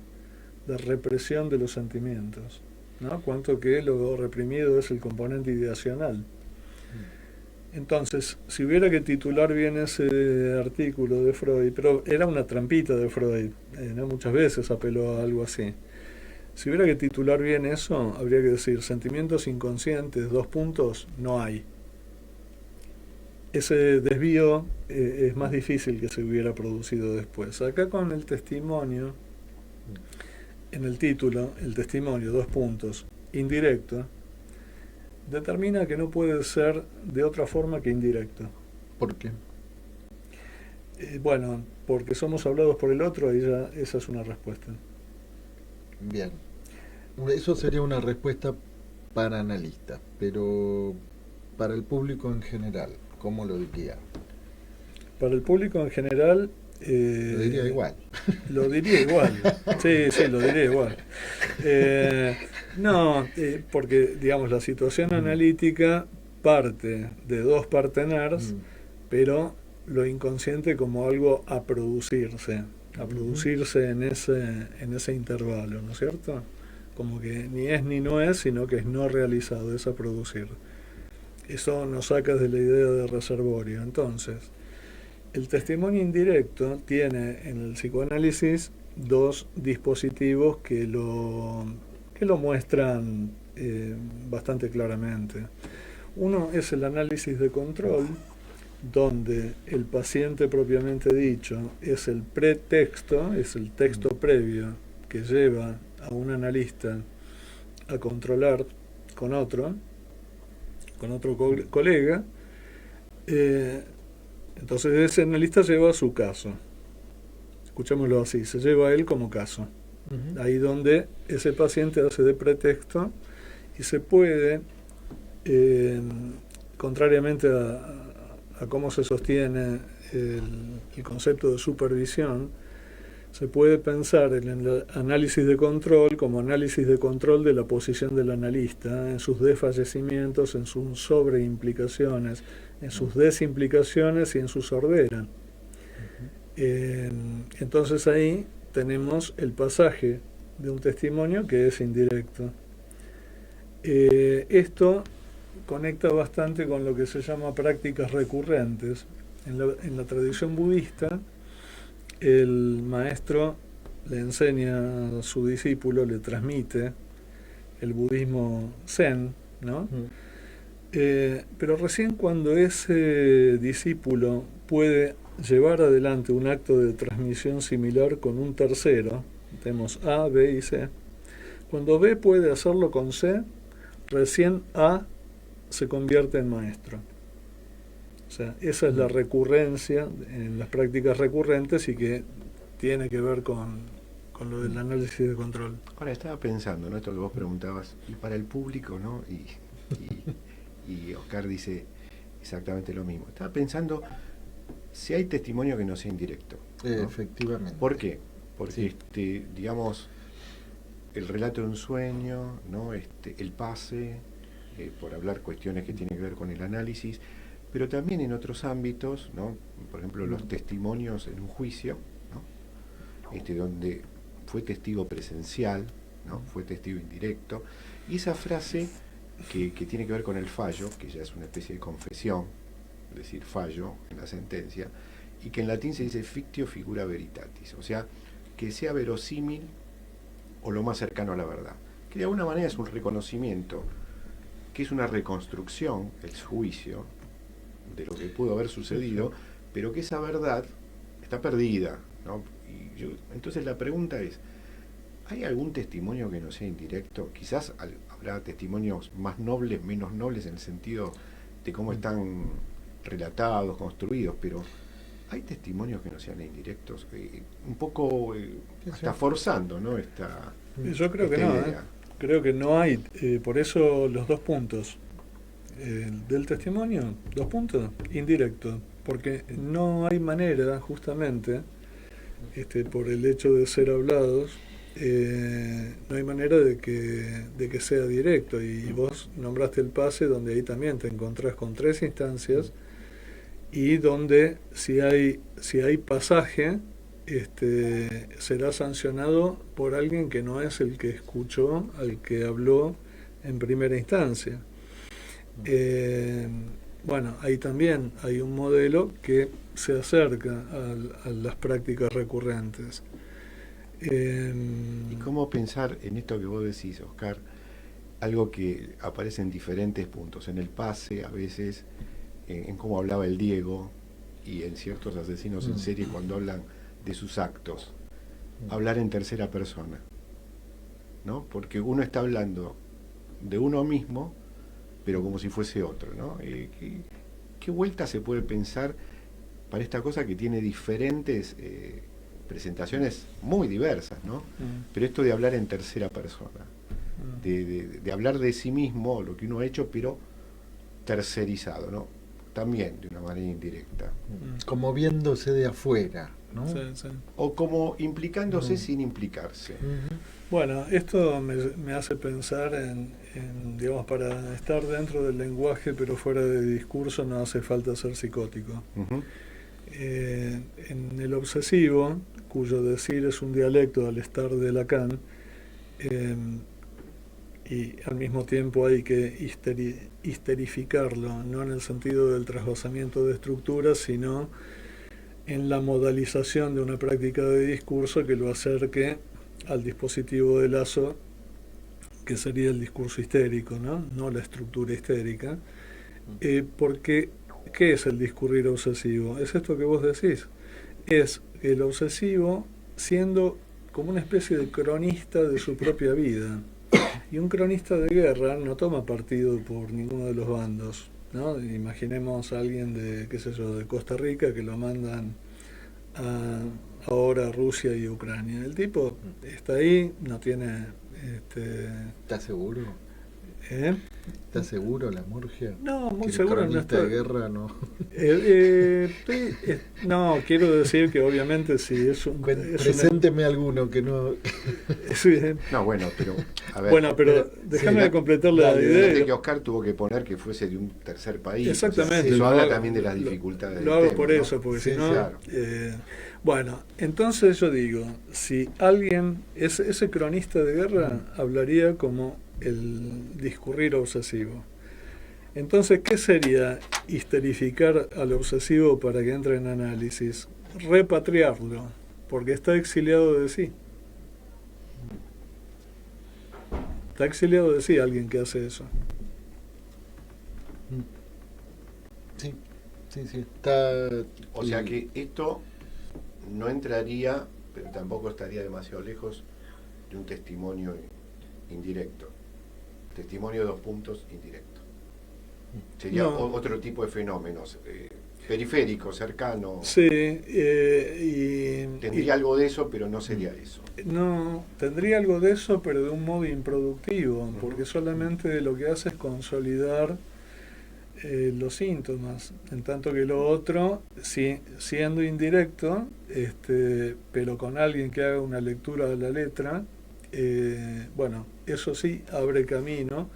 Speaker 3: la represión de los sentimientos, ¿no? Cuanto que lo reprimido es el componente ideacional. Entonces, si hubiera que titular bien ese artículo de Freud, pero era una trampita de Freud, ¿no? Muchas veces apeló a algo así. Si hubiera que titular bien eso, habría que decir sentimientos inconscientes, no hay. Ese desvío es más difícil que se hubiera producido después. Acá con el testimonio, en el título, el testimonio, indirecto, determina que no puede ser de otra forma que indirecto.
Speaker 1: ¿Por qué?
Speaker 3: Bueno, porque somos hablados por el otro, ahí ya esa es una respuesta.
Speaker 1: Bien. Eso sería una respuesta para analistas, pero para el público en general, ¿cómo lo diría?
Speaker 3: Para el público en general...
Speaker 1: Lo diría igual.
Speaker 3: Lo diría igual. Sí, lo diría igual. Porque, digamos, la situación analítica parte de dos parteners, pero lo inconsciente como algo a producirse en ese intervalo, ¿no es cierto? Como que ni es ni no es, sino que es no realizado, es a producir. Eso nos saca de la idea de reservorio. Entonces, el testimonio indirecto tiene en el psicoanálisis dos dispositivos que lo muestran bastante claramente. Uno es el análisis de control, donde el paciente propiamente dicho es el pretexto, es el texto previo que lleva a un analista a controlar con otro colega. Entonces ese analista lleva su caso. Escuchémoslo así, se lleva a él como caso. Ahí donde ese paciente hace de pretexto y se puede, contrariamente a cómo se sostiene el concepto de supervisión, se puede pensar en el análisis de control como análisis de control de la posición del analista, en sus desfallecimientos, en sus sobreimplicaciones, en sus desimplicaciones y en su sordera. Entonces ahí tenemos el pasaje de un testimonio que es indirecto. Esto conecta bastante con lo que se llama prácticas recurrentes. En la tradición budista, el maestro le enseña a su discípulo, le transmite el budismo zen, ¿no? Pero recién cuando ese discípulo puede llevar adelante un acto de transmisión similar con un tercero, tenemos A, B y C, cuando B puede hacerlo con C, recién A se convierte en maestro. O sea, esa es la recurrencia en las prácticas recurrentes y que tiene que ver con lo del análisis de control.
Speaker 2: Ahora estaba pensando, ¿no? Esto que vos preguntabas, y para el público, ¿no? Y Oscar dice exactamente lo mismo. Estaba pensando si hay testimonio que no sea indirecto, ¿no?
Speaker 1: Efectivamente.
Speaker 2: ¿Por qué? Porque
Speaker 1: Sí.
Speaker 2: digamos, el relato de un sueño, ¿no? El pase, por hablar cuestiones que tienen que ver con el análisis, pero también en otros ámbitos, ¿no? Por ejemplo, los testimonios en un juicio, ¿no? Donde fue testigo presencial, ¿no? Fue testigo indirecto, y esa frase que tiene que ver con el fallo, que ya es una especie de confesión, es decir, fallo en la sentencia, y que en latín se dice fictio figura veritatis, o sea, que sea verosímil o lo más cercano a la verdad, que de alguna manera es un reconocimiento, que es una reconstrucción, el juicio, de lo que pudo haber sucedido, pero que esa verdad está perdida, ¿no? Entonces la pregunta es, ¿hay algún testimonio que no sea indirecto? Quizás habrá testimonios más nobles, menos nobles en el sentido de cómo están relatados, construidos, pero ¿hay testimonios que no sean indirectos? Un poco hasta forzando, ¿no?
Speaker 3: Yo creo que no,
Speaker 2: idea.
Speaker 3: Creo que no hay, por eso los 2 puntos. Del testimonio, 2 puntos, indirecto, porque no hay manera, justamente, por el hecho de ser hablados, no hay manera de que sea directo. Y vos nombraste el pase, donde ahí también te encontrás con 3 instancias, y donde si hay pasaje, será sancionado por alguien que no es el que escuchó al que habló en primera instancia. Bueno, ahí también hay un modelo que se acerca a las prácticas recurrentes.
Speaker 2: ¿Y cómo pensar en esto que vos decís, Oscar? Algo que aparece en diferentes puntos, en el pase a veces, en cómo hablaba el Diego y en ciertos asesinos en serie cuando hablan de sus actos, hablar en tercera persona, ¿no? Porque uno está hablando de uno mismo, pero como si fuese otro, ¿no? ¿Qué vuelta se puede pensar para esta cosa que tiene diferentes presentaciones muy diversas, ¿no? Pero esto de hablar en tercera persona, de hablar de sí mismo, lo que uno ha hecho, pero tercerizado, ¿no? También de una manera indirecta.
Speaker 1: Como viéndose de afuera, ¿no?
Speaker 3: Sí, sí.
Speaker 2: O como implicándose sin implicarse.
Speaker 3: Bueno, esto me hace pensar en, digamos, para estar dentro del lenguaje pero fuera de discurso no hace falta ser psicótico. En el obsesivo, cuyo decir es un dialecto al estar de Lacan, y al mismo tiempo hay que histerificarlo, no en el sentido del trasvasamiento de estructuras, sino en la modalización de una práctica de discurso que lo acerque al dispositivo de lazo, que sería el discurso histérico, no la estructura histérica. Porque, ¿qué es el discurrir obsesivo? Es esto que vos decís. Es el obsesivo siendo como una especie de cronista de su propia vida. Y un cronista de guerra no toma partido por ninguno de los bandos, ¿no? Imaginemos a alguien de, qué sé yo, de Costa Rica que lo mandan ahora a Rusia y Ucrania. El tipo está ahí, no tiene...
Speaker 1: ¿Estás seguro?
Speaker 3: ¿Eh?
Speaker 1: ¿Estás seguro, la Murgia?
Speaker 3: No, muy
Speaker 1: Que el
Speaker 3: seguro no
Speaker 1: cronista
Speaker 3: está.
Speaker 1: de guerra no.
Speaker 3: No, quiero decir que obviamente si es un...
Speaker 1: Presénteme alguno que no.
Speaker 2: No, bueno, pero a ver.
Speaker 3: Bueno, pero déjame
Speaker 2: sí,
Speaker 3: completar la
Speaker 2: fíjate
Speaker 3: idea.
Speaker 2: que Oscar tuvo que poner que fuese de un tercer país.
Speaker 3: Exactamente.
Speaker 2: Eso
Speaker 3: lo
Speaker 2: habla
Speaker 3: hago-
Speaker 2: también de las
Speaker 3: lo-
Speaker 2: dificultades
Speaker 3: Lo
Speaker 2: del
Speaker 3: hago
Speaker 2: tema,
Speaker 3: por
Speaker 2: ¿no?
Speaker 3: eso, porque
Speaker 1: Sí,
Speaker 3: si no...
Speaker 2: claro.
Speaker 3: Bueno, entonces yo digo, si alguien, ese cronista de guerra hablaría como el discurrir obsesivo. Entonces, ¿qué sería histerificar al obsesivo para que entre en análisis? Repatriarlo, porque está exiliado de sí. Está exiliado de sí alguien que hace eso.
Speaker 1: Sí, sí. Está.
Speaker 2: O sea que esto no entraría, pero tampoco estaría demasiado lejos de un testimonio indirecto. Testimonio dos puntos indirecto. Sería
Speaker 3: No.
Speaker 2: otro tipo de fenómenos, periférico, cercano.
Speaker 3: Sí,
Speaker 2: Tendría algo de eso, pero no sería eso.
Speaker 3: no, tendría algo de eso, pero de un modo improductivo, porque solamente lo que hace es consolidar los síntomas, en tanto que lo otro, siendo indirecto, pero con alguien que haga una lectura de la letra, bueno, eso sí abre camino,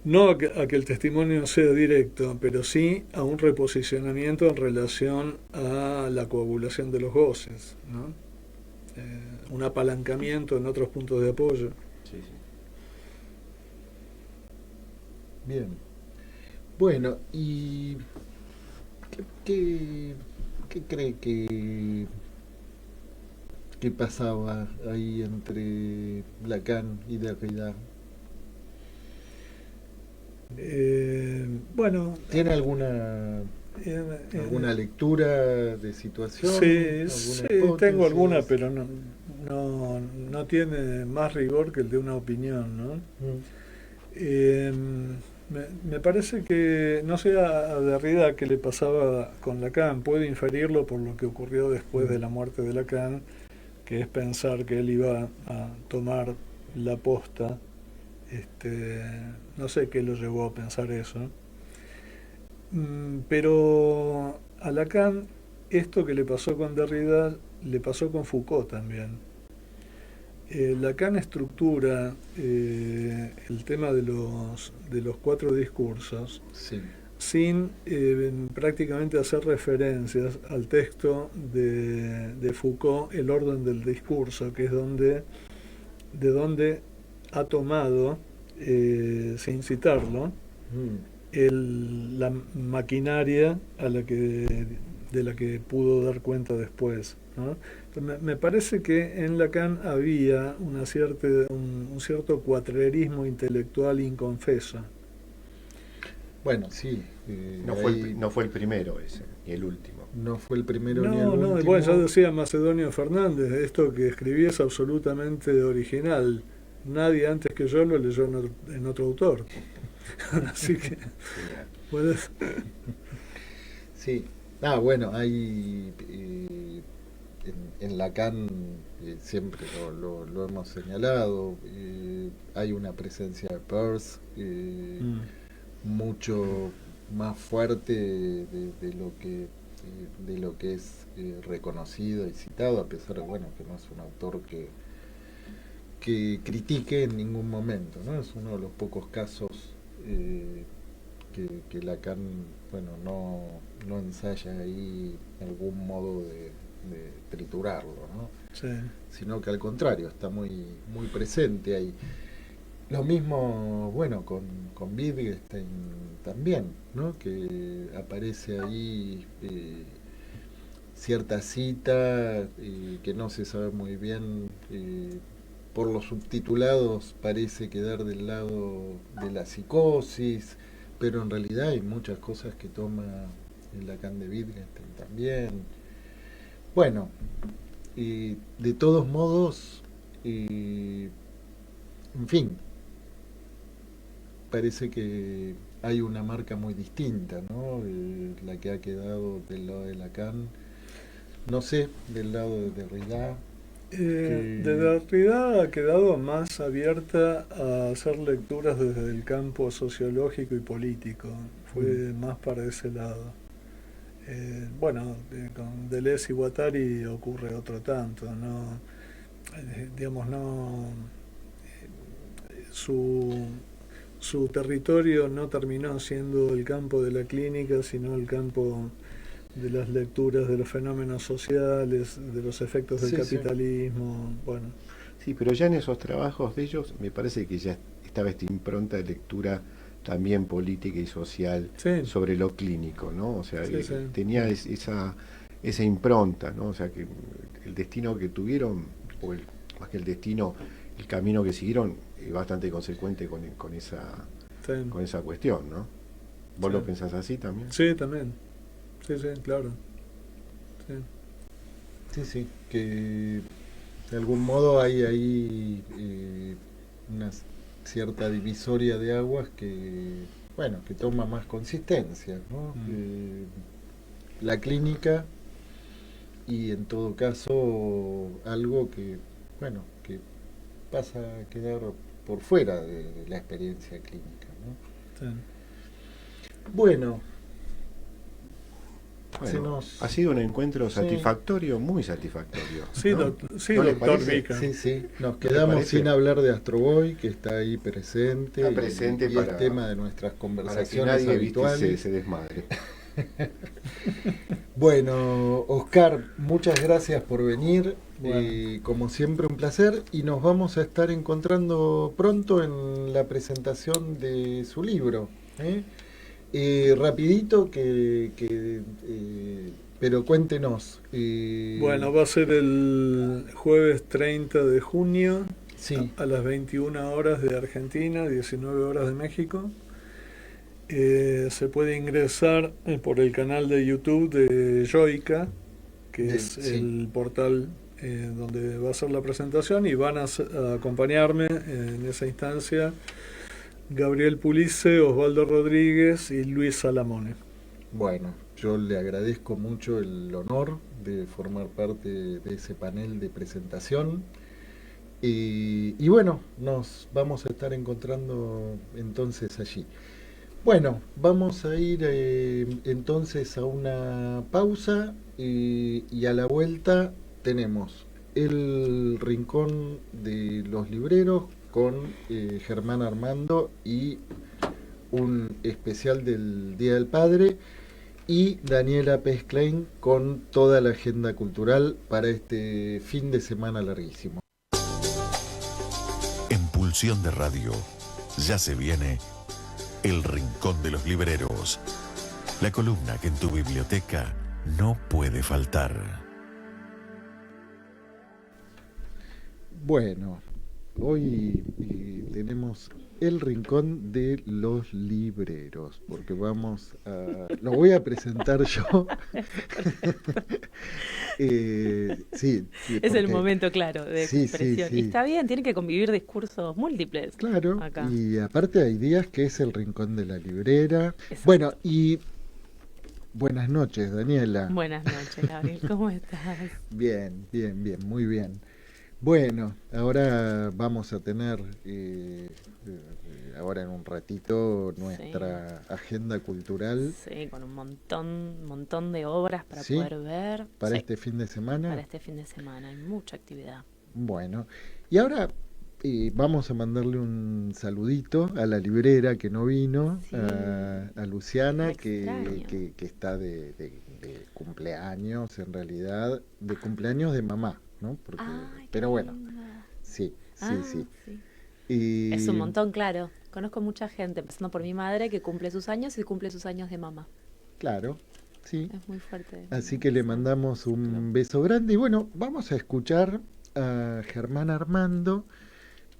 Speaker 3: no a que el testimonio sea directo, pero sí a un reposicionamiento en relación a la coagulación de los goces, ¿no? Un apalancamiento en otros puntos de apoyo.
Speaker 2: Sí, sí.
Speaker 1: Bien. Bueno, ¿y qué cree que pasaba ahí entre Lacan y Derrida?
Speaker 3: Bueno,
Speaker 1: ¿Tiene alguna lectura de situación?
Speaker 3: sí, sí,
Speaker 1: ¿Alguna hipótesis?
Speaker 3: tengo alguna, pero no tiene más rigor que el de una opinión, ¿no? Me parece que, no sé a Derrida qué le pasaba con Lacan, puedo inferirlo por lo que ocurrió después de la muerte de Lacan, que es pensar que él iba a tomar la posta. No sé qué lo llevó a pensar eso. Pero a Lacan, esto que le pasó con Derrida, le pasó con Foucault también. Lacan estructura el tema de los 4 discursos
Speaker 1: Sí.
Speaker 3: sin prácticamente hacer referencias al texto de Foucault, El orden del discurso, que es de donde ha tomado, sin citarlo, la maquinaria de la que pudo dar cuenta después, ¿no? Me parece que en Lacan había un cierto cuatrerismo intelectual inconfeso.
Speaker 1: Bueno, sí.
Speaker 2: No fue el primero ese, ni el último.
Speaker 1: No fue el primero ni el
Speaker 3: No,
Speaker 1: último.
Speaker 3: bueno, ya decía Macedonio Fernández, esto que escribí es absolutamente original. Nadie antes que yo lo leyó en otro autor. Así que, bueno,
Speaker 1: Sí. Bueno, hay en Lacan, siempre lo hemos señalado, hay una presencia de Peirce mucho más fuerte de lo que es reconocido y citado, a pesar de que no es un autor que critique en ningún momento, ¿no? Es uno de los pocos casos que Lacan no ensaya ahí algún modo de triturarlo, ¿no?
Speaker 3: sí.
Speaker 1: Sino que al contrario, está muy presente ahí. Lo mismo, con Wittgenstein también, ¿no? Que aparece ahí cierta cita que no se sabe muy bien, por los subtitulados parece quedar del lado de la psicosis, pero en realidad hay muchas cosas que toma el Lacan de Wittgenstein también. Bueno, de todos modos, en fin, parece que hay una marca muy distinta, ¿no? La que ha quedado del lado de Lacan, no sé, del lado de Derrida.
Speaker 3: De Derrida ha quedado más abierta a hacer lecturas desde el campo sociológico y político. Fue más para ese lado. Bueno, con Deleuze y Guattari ocurre otro tanto, ¿no? Digamos, no. Su territorio no terminó siendo el campo de la clínica, sino el campo de las lecturas de los fenómenos sociales, de los efectos del capitalismo, bueno.
Speaker 2: Sí, pero ya en esos trabajos de ellos me parece que ya estaba esta impronta de lectura también política y social sobre lo clínico, ¿no? O sea, tenía esa impronta, ¿no? O sea, que el destino que tuvieron, más que el destino, el camino que siguieron, es bastante consecuente con esa cuestión, ¿no? ¿Vos lo pensás así también?
Speaker 3: Sí, también. Sí, claro.
Speaker 1: Sí, que de algún modo hay ahí una cierta divisoria de aguas que, bueno, que toma más consistencia, ¿no? La clínica y en todo caso algo que, bueno, que pasa a quedar por fuera de la experiencia clínica, ¿no?
Speaker 3: Sí.
Speaker 1: Bueno,
Speaker 2: ha sido un encuentro satisfactorio, muy satisfactorio.
Speaker 3: Sí,
Speaker 2: ¿no?
Speaker 3: doctor Vica.
Speaker 1: Sí. Nos quedamos sin hablar de Astro Boy, que está ahí presente.
Speaker 2: Está presente
Speaker 1: y
Speaker 2: para,
Speaker 1: es tema de nuestras conversaciones
Speaker 2: para que nadie,
Speaker 1: habituales.
Speaker 2: Se desmadre.
Speaker 1: Bueno, Oscar, muchas gracias por venir.
Speaker 3: Bueno.
Speaker 1: Como siempre, un placer. Y nos vamos a estar encontrando pronto en la presentación de su libro. Rapidito, pero cuéntenos.
Speaker 3: Bueno, va a ser el jueves 30 de junio a las 21 horas de Argentina, 19 horas de México. Se puede ingresar por el canal de YouTube de Yoica, que es el portal donde va a ser la presentación, y van a acompañarme en esa instancia Gabriel Pulice, Osvaldo Rodríguez y Luis Salamone.
Speaker 1: Bueno, yo le agradezco mucho el honor de formar parte de ese panel de presentación. Y bueno, nos vamos a estar encontrando entonces allí. Bueno, vamos a ir entonces a una pausa y a la vuelta tenemos el rincón de los libreros con Germán Armando y un especial del Día del Padre, y Daniela Pez-Klein con toda la agenda cultural para este fin de semana larguísimo.
Speaker 5: En Pulsión de Radio ya se viene El Rincón de los Libreros, la columna que en tu biblioteca no puede faltar.
Speaker 1: Bueno, hoy tenemos el rincón de los libreros, porque vamos a... Lo voy a presentar yo. Sí,
Speaker 7: es el momento, claro, de expresión.
Speaker 1: Sí.
Speaker 7: Y está bien, tiene que convivir discursos múltiples.
Speaker 1: Claro,
Speaker 7: acá.
Speaker 1: Y aparte hay días que es el rincón de la librera. Exacto. Bueno, y... Buenas noches, Daniela.
Speaker 7: Buenas noches, Gabriel, ¿cómo estás?
Speaker 1: Bien, muy bien. Bueno, ahora vamos a tener, ahora en un ratito, nuestra agenda cultural.
Speaker 7: Sí, con un montón de obras para poder ver.
Speaker 1: ¿Para este fin de semana?
Speaker 7: Para este fin de semana, hay mucha actividad.
Speaker 1: Bueno, y ahora vamos a mandarle un saludito a la librera que no vino, a Luciana, que está de cumpleaños, en realidad, de cumpleaños de mamá. ¿No? Porque, pero bueno, sí. Y...
Speaker 7: Es un montón, claro. Conozco mucha gente, empezando por mi madre, que cumple sus años y cumple sus años de mamá.
Speaker 1: Claro. Sí.
Speaker 7: Es muy fuerte.
Speaker 1: Así que le mandamos un beso grande. Y bueno, vamos a escuchar a Germán Armando,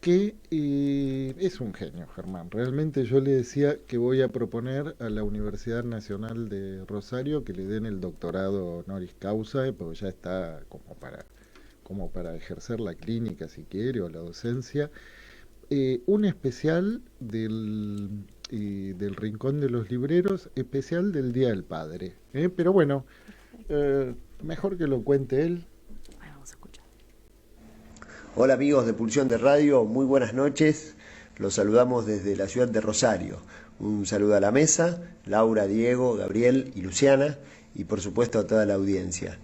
Speaker 1: que es un genio, Germán. Realmente yo le decía que voy a proponer a la Universidad Nacional de Rosario que le den el doctorado honoris causa, porque ya está como para ejercer la clínica si quiere o la docencia. Un especial del Rincón de los Libreros, especial del Día del Padre. Pero bueno, mejor que lo cuente él.
Speaker 7: Bueno, vamos a escuchar.
Speaker 8: Hola amigos de Pulsión de Radio, muy buenas noches. Los saludamos desde la ciudad de Rosario. Un saludo a la mesa, Laura, Diego, Gabriel y Luciana, y por supuesto a toda la audiencia.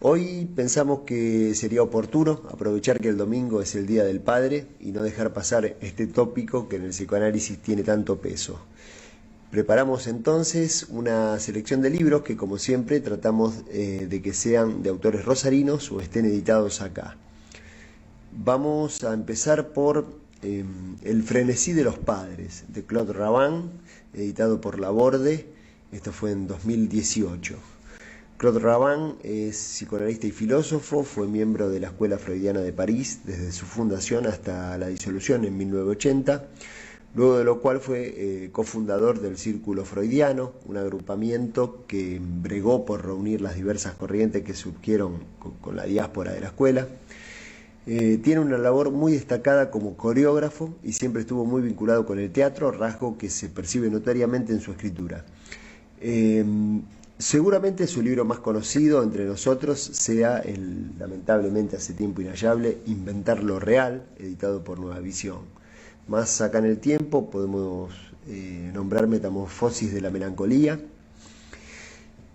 Speaker 8: Hoy pensamos que sería oportuno aprovechar que el domingo es el Día del Padre y no dejar pasar este tópico que en el psicoanálisis tiene tanto peso. Preparamos entonces una selección de libros que, como siempre, tratamos de que sean de autores rosarinos o estén editados acá. Vamos a empezar por El frenesí de los padres, de Claude Raban, editado por Laborde. Esto fue en 2018. Claude Raban es psicoanalista y filósofo, fue miembro de la Escuela Freudiana de París desde su fundación hasta la disolución en 1980, luego de lo cual fue cofundador del Círculo Freudiano, un agrupamiento que bregó por reunir las diversas corrientes que surgieron con la diáspora de la escuela. Tiene una labor muy destacada como coreógrafo y siempre estuvo muy vinculado con el teatro, rasgo que se percibe notoriamente en su escritura. Seguramente su libro más conocido entre nosotros sea el lamentablemente hace tiempo inhallable Inventar lo Real, editado por Nueva Visión. Más acá en el tiempo podemos nombrar Metamorfosis de la Melancolía.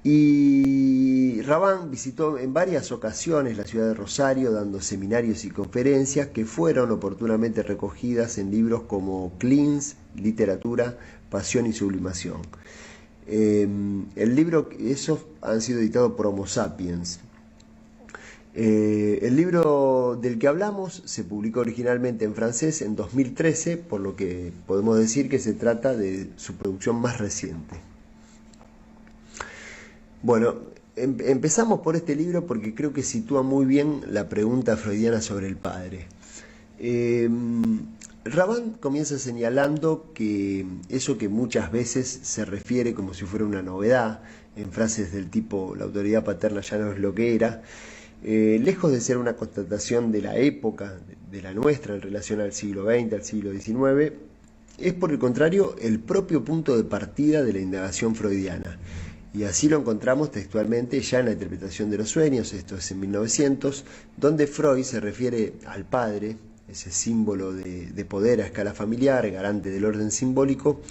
Speaker 8: Y Raban visitó en varias ocasiones la ciudad de Rosario dando seminarios y conferencias que fueron oportunamente recogidas en libros como Cleans, Literatura, Pasión y Sublimación. El libro, esos han sido editados por Homo Sapiens. El libro del que hablamos se publicó originalmente en francés en 2013, por lo que podemos decir que se trata de su producción más reciente. Bueno, empezamos por este libro porque creo que sitúa muy bien la pregunta freudiana sobre el padre. Raban comienza señalando que eso que muchas veces se refiere como si fuera una novedad, en frases del tipo la autoridad paterna ya no es lo que era, lejos de ser una constatación de la época, de la nuestra en relación al siglo XX, al siglo XIX, es por el contrario el propio punto de partida de la indagación freudiana. Y así lo encontramos textualmente ya en la interpretación de los sueños, esto es en 1900, donde Freud se refiere al padre, ese símbolo de poder a escala familiar, garante del orden simbólico,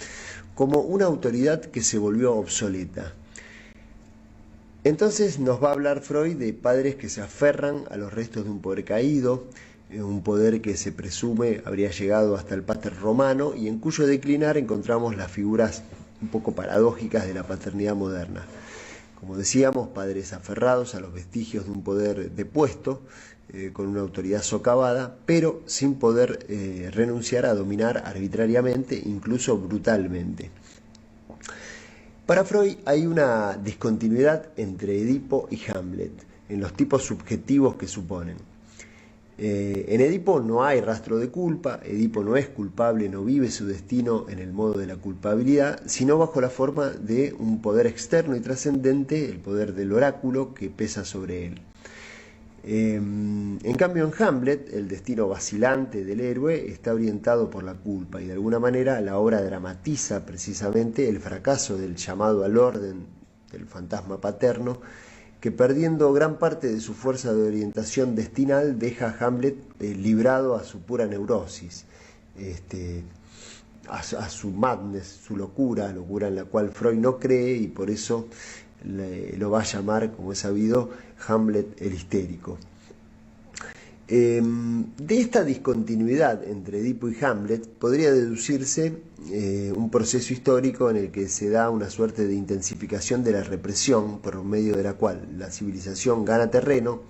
Speaker 8: como una autoridad que se volvió obsoleta. Entonces nos va a hablar Freud de padres que se aferran a los restos de un poder caído, un poder que se presume habría llegado hasta el pater romano y en cuyo declinar encontramos las figuras un poco paradójicas de la paternidad moderna. Como decíamos, padres aferrados a los vestigios de un poder depuesto, con una autoridad socavada, pero sin poder renunciar a dominar arbitrariamente, incluso brutalmente. Para Freud hay una discontinuidad entre Edipo y Hamlet, en los tipos subjetivos que suponen. En Edipo no hay rastro de culpa, Edipo no es culpable, no vive su destino en el modo de la culpabilidad, sino bajo la forma de un poder externo y trascendente, el poder del oráculo que pesa sobre él. En cambio en Hamlet el destino vacilante del héroe está orientado por la culpa y de alguna manera la obra dramatiza precisamente el fracaso del llamado al orden del fantasma paterno que perdiendo gran parte de su fuerza de orientación destinal deja a Hamlet librado a su pura neurosis, a su madness, su locura en la cual Freud no cree y por eso lo va a llamar, como es sabido, Hamlet el histérico. De esta discontinuidad entre Edipo y Hamlet podría deducirse un proceso histórico en el que se da una suerte de intensificación de la represión por medio de la cual la civilización gana terreno,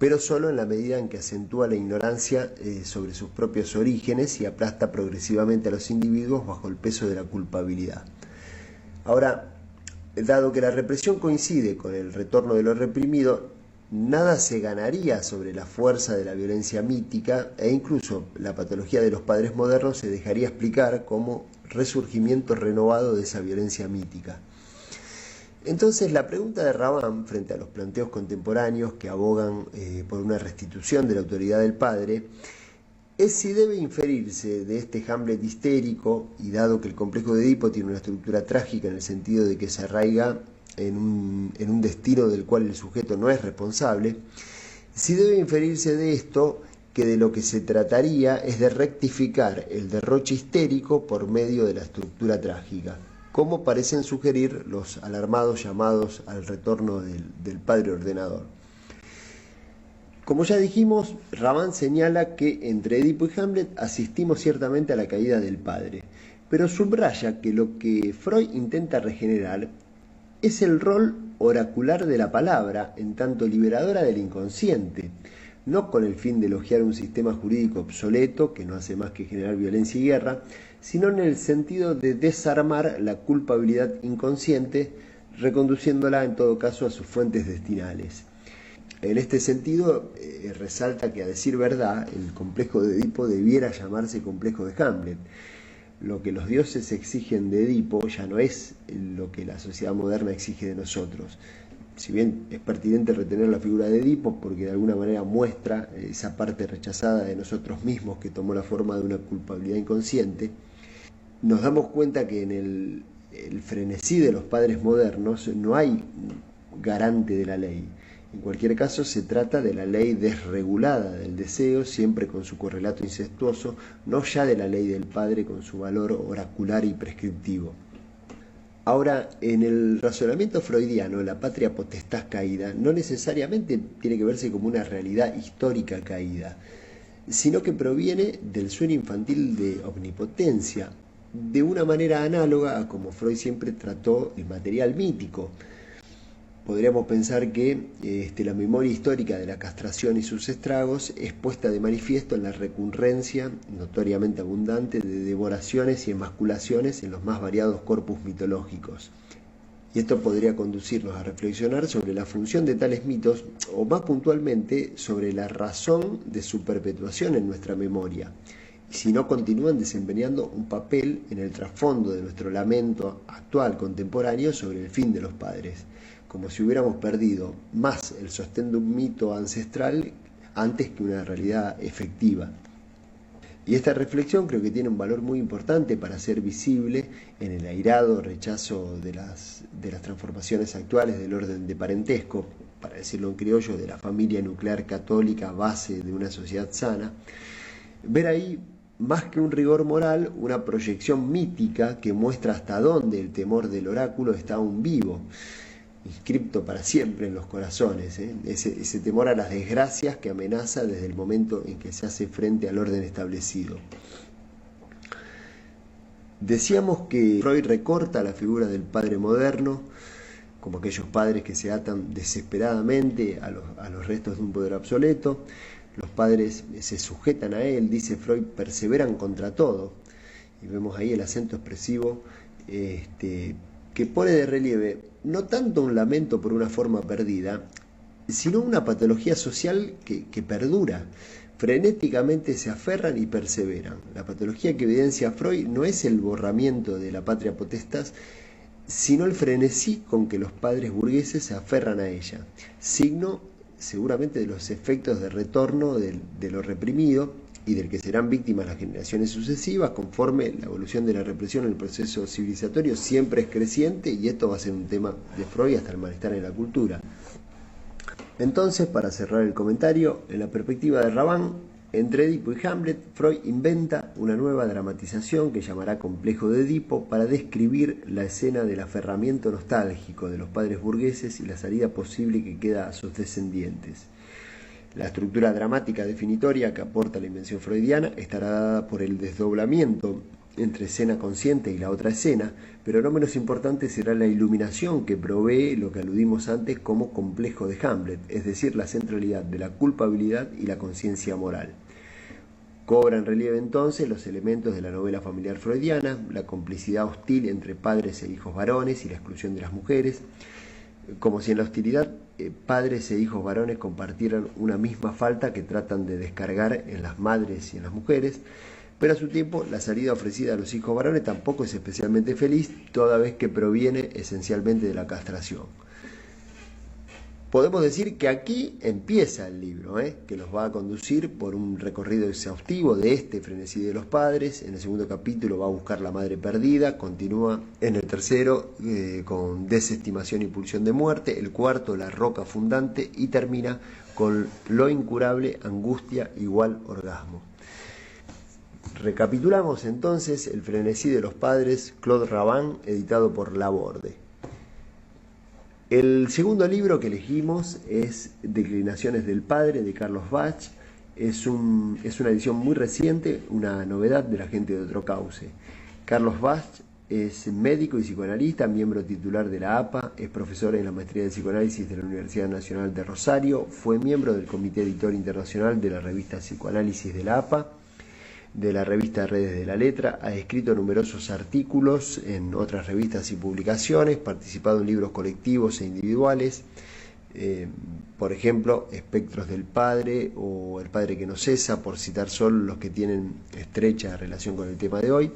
Speaker 8: pero solo en la medida en que acentúa la ignorancia sobre sus propios orígenes y aplasta progresivamente a los individuos bajo el peso de la culpabilidad. Ahora, Dado que la represión coincide con el retorno de lo reprimido, nada se ganaría sobre la fuerza de la violencia mítica e incluso la patología de los padres modernos se dejaría explicar como resurgimiento renovado de esa violencia mítica. Entonces la pregunta de Raban frente a los planteos contemporáneos que abogan por una restitución de la autoridad del padre es si debe inferirse de este Hamlet histérico, y dado que el complejo de Edipo tiene una estructura trágica en el sentido de que se arraiga en un destino del cual el sujeto no es responsable, si debe inferirse de esto que de lo que se trataría es de rectificar el derroche histérico por medio de la estructura trágica, como parecen sugerir los alarmados llamados al retorno del padre ordenador. Como ya dijimos, Raban señala que entre Edipo y Hamlet asistimos ciertamente a la caída del padre, pero subraya que lo que Freud intenta regenerar es el rol oracular de la palabra, en tanto liberadora del inconsciente, no con el fin de elogiar un sistema jurídico obsoleto que no hace más que generar violencia y guerra, sino en el sentido de desarmar la culpabilidad inconsciente, reconduciéndola en todo caso a sus fuentes destinales. En este sentido, resalta que a decir verdad, el complejo de Edipo debiera llamarse complejo de Hamlet. Lo que los dioses exigen de Edipo ya no es lo que la sociedad moderna exige de nosotros. Si bien es pertinente retener la figura de Edipo porque de alguna manera muestra esa parte rechazada de nosotros mismos que tomó la forma de una culpabilidad inconsciente, nos damos cuenta que en el frenesí de los padres modernos no hay garante de la ley. En cualquier caso, se trata de la ley desregulada del deseo, siempre con su correlato incestuoso, no ya de la ley del padre con su valor oracular y prescriptivo. Ahora, en el razonamiento freudiano, la patria potestad caída no necesariamente tiene que verse como una realidad histórica caída, sino que proviene del sueño infantil de omnipotencia, de una manera análoga a como Freud siempre trató el material mítico. Podríamos pensar que la memoria histórica de la castración y sus estragos es puesta de manifiesto en la recurrencia notoriamente abundante de devoraciones y emasculaciones en los más variados corpus mitológicos. Y esto podría conducirnos a reflexionar sobre la función de tales mitos, o más puntualmente sobre la razón de su perpetuación en nuestra memoria, y si no continúan desempeñando un papel en el trasfondo de nuestro lamento actual contemporáneo sobre el fin de los padres, como si hubiéramos perdido más el sostén de un mito ancestral antes que una realidad efectiva. Y esta reflexión creo que tiene un valor muy importante para ser visible en el airado rechazo de las transformaciones actuales del orden de parentesco, para decirlo en criollo, de la familia nuclear católica, base de una sociedad sana. Ver ahí, más que un rigor moral, una proyección mítica que muestra hasta dónde el temor del oráculo está aún vivo, inscripto para siempre en los corazones, ese temor a las desgracias que amenaza desde el momento en que se hace frente al orden establecido. Decíamos que Freud recorta la figura del padre moderno, como aquellos padres que se atan desesperadamente a los restos de un poder obsoleto. Los padres se sujetan a él, dice Freud, perseveran contra todo. Y vemos ahí el acento expresivo que pone de relieve no tanto un lamento por una forma perdida, sino una patología social que perdura. Frenéticamente se aferran y perseveran. La patología que evidencia Freud no es el borramiento de la patria potestad, sino el frenesí con que los padres burgueses se aferran a ella, signo seguramente de los efectos de retorno de lo reprimido y del que serán víctimas las generaciones sucesivas, conforme la evolución de la represión en el proceso civilizatorio siempre es creciente, y esto va a ser un tema de Freud hasta el malestar en la cultura. Entonces, para cerrar el comentario, en la perspectiva de Raban, entre Edipo y Hamlet, Freud inventa una nueva dramatización que llamará Complejo de Edipo para describir la escena del aferramiento nostálgico de los padres burgueses y la salida posible que queda a sus descendientes. La estructura dramática definitoria que aporta la invención freudiana estará dada por el desdoblamiento entre escena consciente y la otra escena, pero no menos importante será la iluminación que provee lo que aludimos antes como complejo de Hamlet, es decir, la centralidad de la culpabilidad y la conciencia moral. Cobran relieve entonces los elementos de la novela familiar freudiana, la complicidad hostil entre padres e hijos varones y la exclusión de las mujeres, como si en la hostilidad padres e hijos varones compartieran una misma falta que tratan de descargar en las madres y en las mujeres, pero a su tiempo la salida ofrecida a los hijos varones tampoco es especialmente feliz, toda vez que proviene esencialmente de la castración. Podemos decir que aquí empieza el libro, que nos va a conducir por un recorrido exhaustivo de este frenesí de los padres. En el segundo capítulo va a buscar la madre perdida, continúa en el tercero con desestimación y pulsión de muerte, el cuarto la roca fundante y termina con lo incurable, angustia igual orgasmo. Recapitulamos entonces el frenesí de los padres, Claude Raban, editado por Laborde. El segundo libro que elegimos es Declinaciones del Padre, de Carlos Bach. Es una edición muy reciente, una novedad de la gente de Otro Cauce. Carlos Bach es médico y psicoanalista, miembro titular de la APA, es profesor en la maestría de psicoanálisis de la Universidad Nacional de Rosario, fue miembro del Comité Editor Internacional de la revista Psicoanálisis de la APA, de la revista Redes de la Letra, ha escrito numerosos artículos en otras revistas y publicaciones, participado en libros colectivos e individuales, por ejemplo, Espectros del Padre o El Padre que no cesa, por citar solo los que tienen estrecha relación con el tema de hoy,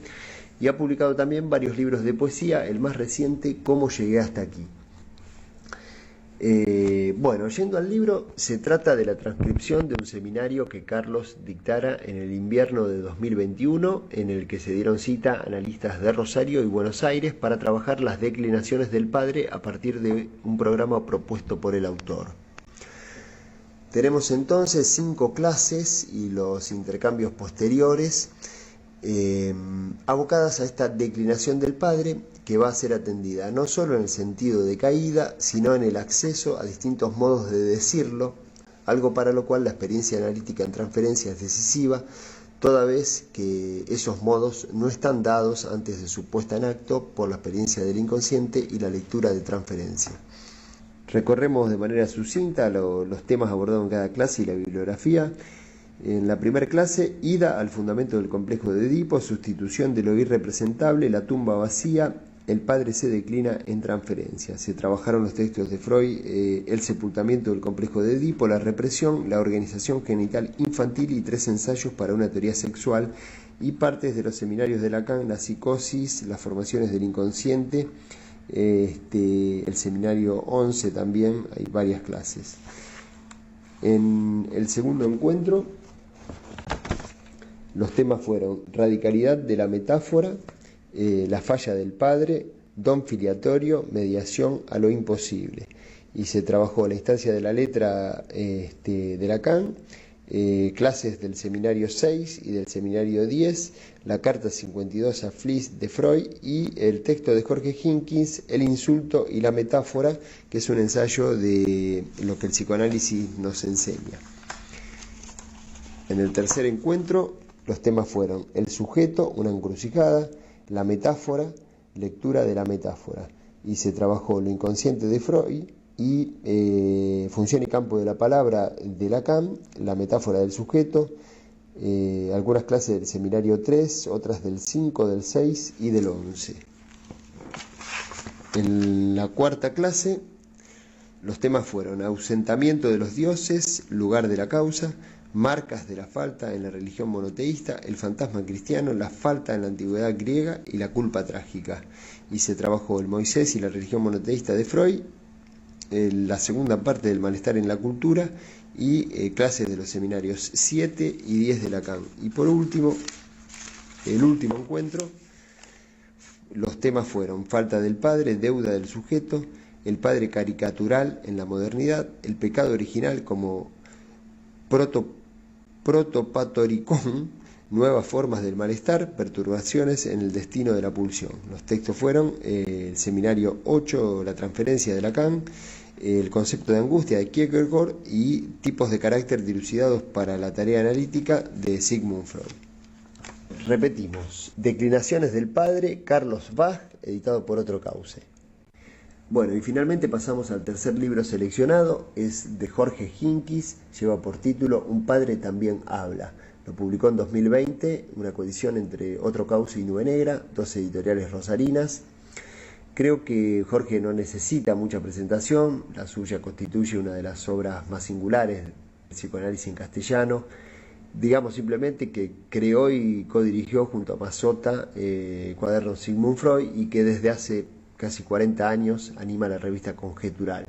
Speaker 8: y ha publicado también varios libros de poesía, el más reciente, Cómo llegué hasta aquí. Yendo al libro, se trata de la transcripción de un seminario que Carlos dictara en el invierno de 2021, en el que se dieron cita analistas de Rosario y Buenos Aires para trabajar las declinaciones del padre a partir de un programa propuesto por el autor. Tenemos entonces 5 clases y los intercambios posteriores abocadas a esta declinación del padre, que va a ser atendida no solo en el sentido de caída, sino en el acceso a distintos modos de decirlo, algo para lo cual la experiencia analítica en transferencia es decisiva, toda vez que esos modos no están dados antes de su puesta en acto por la experiencia del inconsciente y la lectura de transferencia. Recorremos de manera sucinta los temas abordados en cada clase y la bibliografía. En la primera clase, ida al fundamento del complejo de Edipo, sustitución de lo irrepresentable, la tumba vacía, el padre se declina en transferencia. Se trabajaron los textos de Freud, el sepultamiento del complejo de Edipo, la represión, la organización genital infantil y 3 ensayos para una teoría sexual y partes de los seminarios de Lacan, la psicosis, las formaciones del inconsciente, el seminario 11 también, hay varias clases. En el segundo encuentro, los temas fueron radicalidad de la metáfora, la falla del padre, don filiatorio, mediación a lo imposible. Y se trabajó la instancia de la letra de Lacan, clases del seminario 6 y del seminario 10, la carta 52 a Fliess de Freud y el texto de Jorge Hinkins, El insulto y la metáfora, que es un ensayo de lo que el psicoanálisis nos enseña. En el tercer encuentro, los temas fueron el sujeto, una encrucijada, la metáfora, lectura de la metáfora. Y se trabajó lo inconsciente de Freud y función y campo de la palabra de Lacan, la metáfora del sujeto, algunas clases del seminario 3, otras del 5, del 6 y del 11. En la cuarta clase, los temas fueron ausentamiento de los dioses, lugar de la causa, marcas de la falta en la religión monoteísta, el fantasma cristiano, la falta en la antigüedad griega y la culpa trágica. Y se trabajó el Moisés y la religión monoteísta de Freud, la segunda parte del malestar en la cultura y clases de los seminarios 7 y 10 de Lacan. Y por último, el último encuentro, los temas fueron falta del padre, deuda del sujeto, el padre caricatural en la modernidad, el pecado original como protopatoricón, nuevas formas del malestar, perturbaciones en el destino de la pulsión. Los textos fueron el seminario 8, la transferencia de Lacan, el concepto de angustia de Kierkegaard y tipos de carácter dilucidados para la tarea analítica de Sigmund Freud. Repetimos, Declinaciones del Padre, Carlos Bach, editado por Otro Cauce. Bueno, y finalmente pasamos al tercer libro seleccionado, es de Jorge Hinkins, lleva por título Un padre también habla. Lo publicó en 2020, una coedición entre Otro Cauce y Nube Negra, 2 editoriales rosarinas. Creo que Jorge no necesita mucha presentación, la suya constituye una de las obras más singulares del psicoanálisis en castellano. Digamos simplemente que creó y codirigió junto a Mazzotta Cuadernos Sigmund Freud, y que desde hace casi 40 años anima la revista Conjetural.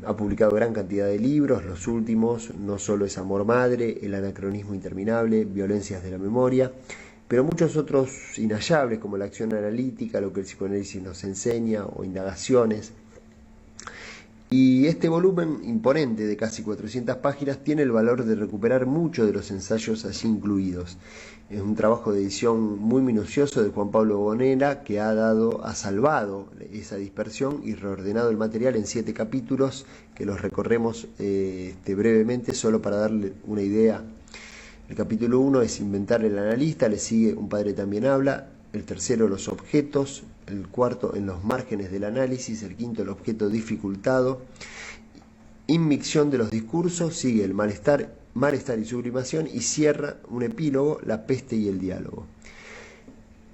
Speaker 8: Ha publicado gran cantidad de libros, los últimos No solo es amor madre, El anacronismo interminable, Violencias de la memoria, pero muchos otros inhallables como La acción analítica, Lo que el psicoanálisis nos enseña o Indagaciones. Y este volumen imponente de casi 400 páginas tiene el valor de recuperar muchos de los ensayos allí incluidos. Es un trabajo de edición muy minucioso de Juan Pablo Bonera, que ha salvado esa dispersión y reordenado el material en 7 capítulos que los recorremos brevemente solo para darle una idea. El capítulo 1 es Inventar el analista, le sigue Un padre también habla, el tercero Los objetos, el cuarto En los márgenes del análisis, el quinto El objeto dificultado, Inmicción de los discursos, sigue el malestar y sublimación, y cierra un epílogo, La peste y el diálogo.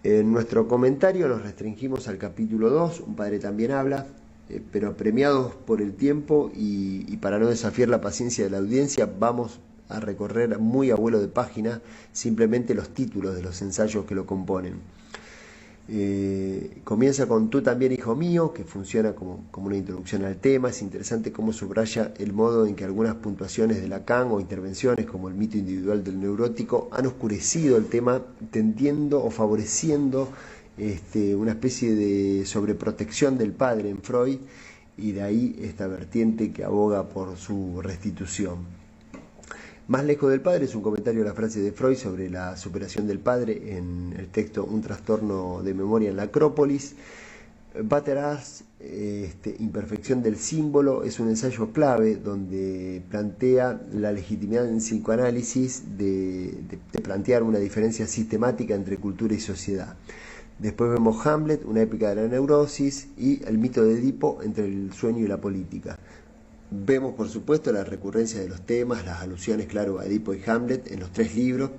Speaker 8: En nuestro comentario nos restringimos al capítulo 2, Un padre también habla, pero premiados por el tiempo y para no desafiar la paciencia de la audiencia, vamos a recorrer muy a vuelo de página simplemente los títulos de los ensayos que lo componen. Comienza con Tú también, hijo mío, que funciona como una introducción al tema. Es interesante cómo subraya el modo en que algunas puntuaciones de Lacan o intervenciones como el mito individual del neurótico han oscurecido el tema, tendiendo o favoreciendo una especie de sobreprotección del padre en Freud, y de ahí esta vertiente que aboga por su restitución. Más lejos del padre es un comentario a la frase de Freud sobre la superación del padre en el texto Un trastorno de memoria en la Acrópolis. Bateras, Imperfección del símbolo, es un ensayo clave donde plantea la legitimidad en psicoanálisis de plantear una diferencia sistemática entre cultura y sociedad. Después vemos Hamlet, una épica de la neurosis, y el mito de Edipo entre el sueño y la política. Vemos, por supuesto, la recurrencia de los temas, las alusiones, claro, a Edipo y Hamlet en los 3 libros.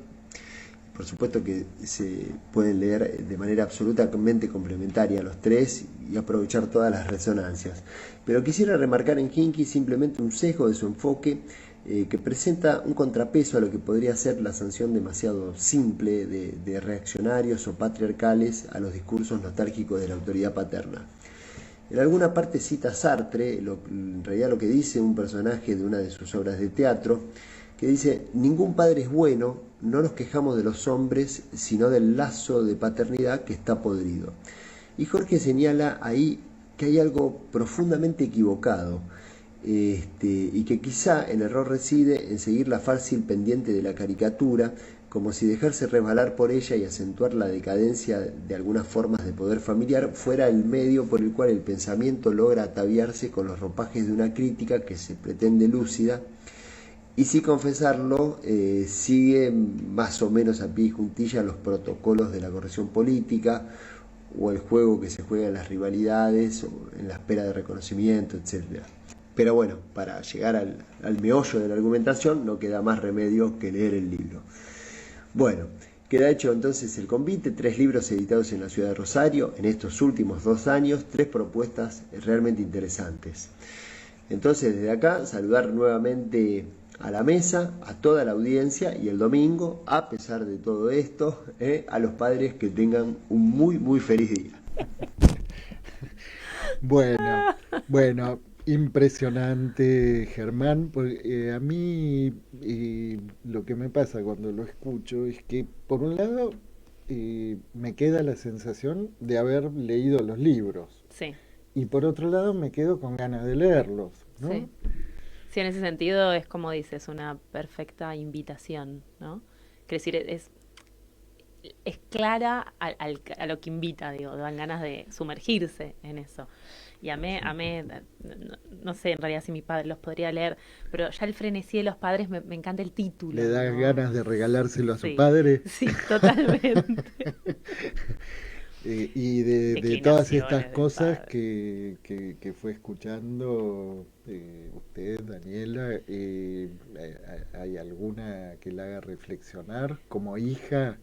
Speaker 8: Por supuesto que se pueden leer de manera absolutamente complementaria los 3 y aprovechar todas las resonancias. Pero quisiera remarcar en Hinckes simplemente un sesgo de su enfoque que presenta un contrapeso a lo que podría ser la sanción demasiado simple de reaccionarios o patriarcales a los discursos nostálgicos de la autoridad paterna. En alguna parte cita Sartre, en realidad lo que dice un personaje de una de sus obras de teatro, que dice: ningún padre es bueno, no nos quejamos de los hombres, sino del lazo de paternidad que está podrido. Y Jorge señala ahí que hay algo profundamente equivocado, y que quizá el error reside en seguir la fácil pendiente de la caricatura, como si dejarse resbalar por ella y acentuar la decadencia de algunas formas de poder familiar fuera el medio por el cual el pensamiento logra ataviarse con los ropajes de una crítica que se pretende lúcida, y sin confesarlo sigue más o menos a pie y juntilla los protocolos de la corrección política o el juego que se juega en las rivalidades o en la espera de reconocimiento, etc. Pero bueno, para llegar al meollo de la argumentación no queda más remedio que leer el libro. Bueno, queda hecho entonces el convite: 3 libros editados en la ciudad de Rosario en estos últimos 2 años, 3 propuestas realmente interesantes. Entonces, desde acá, saludar nuevamente a la mesa, a toda la audiencia, y el domingo, a pesar de todo esto, a los padres que tengan un muy, muy feliz día.
Speaker 1: Bueno, impresionante, Germán, porque a mí lo que me pasa cuando lo escucho es que, por un lado, me queda la sensación de haber leído los libros.
Speaker 7: Sí.
Speaker 1: Y por otro lado me quedo con ganas de leerlos, ¿no?
Speaker 7: Sí. Sí, en ese sentido es como dices, una perfecta invitación, ¿no? Quiero decir, es clara a lo que invita, digo, dan ganas de sumergirse en eso. Y a mí, no sé en realidad si mi padre los podría leer, pero ya el frenesí de los padres me encanta el título.
Speaker 1: ¿Le da
Speaker 7: ¿no?
Speaker 1: ganas de regalárselo a su
Speaker 7: Sí,
Speaker 1: padre?
Speaker 7: sí, totalmente.
Speaker 1: Y de todas estas
Speaker 7: Declinaciones del
Speaker 1: cosas
Speaker 7: padre.
Speaker 1: que fue escuchando usted, Daniela, ¿hay alguna que la haga reflexionar como hija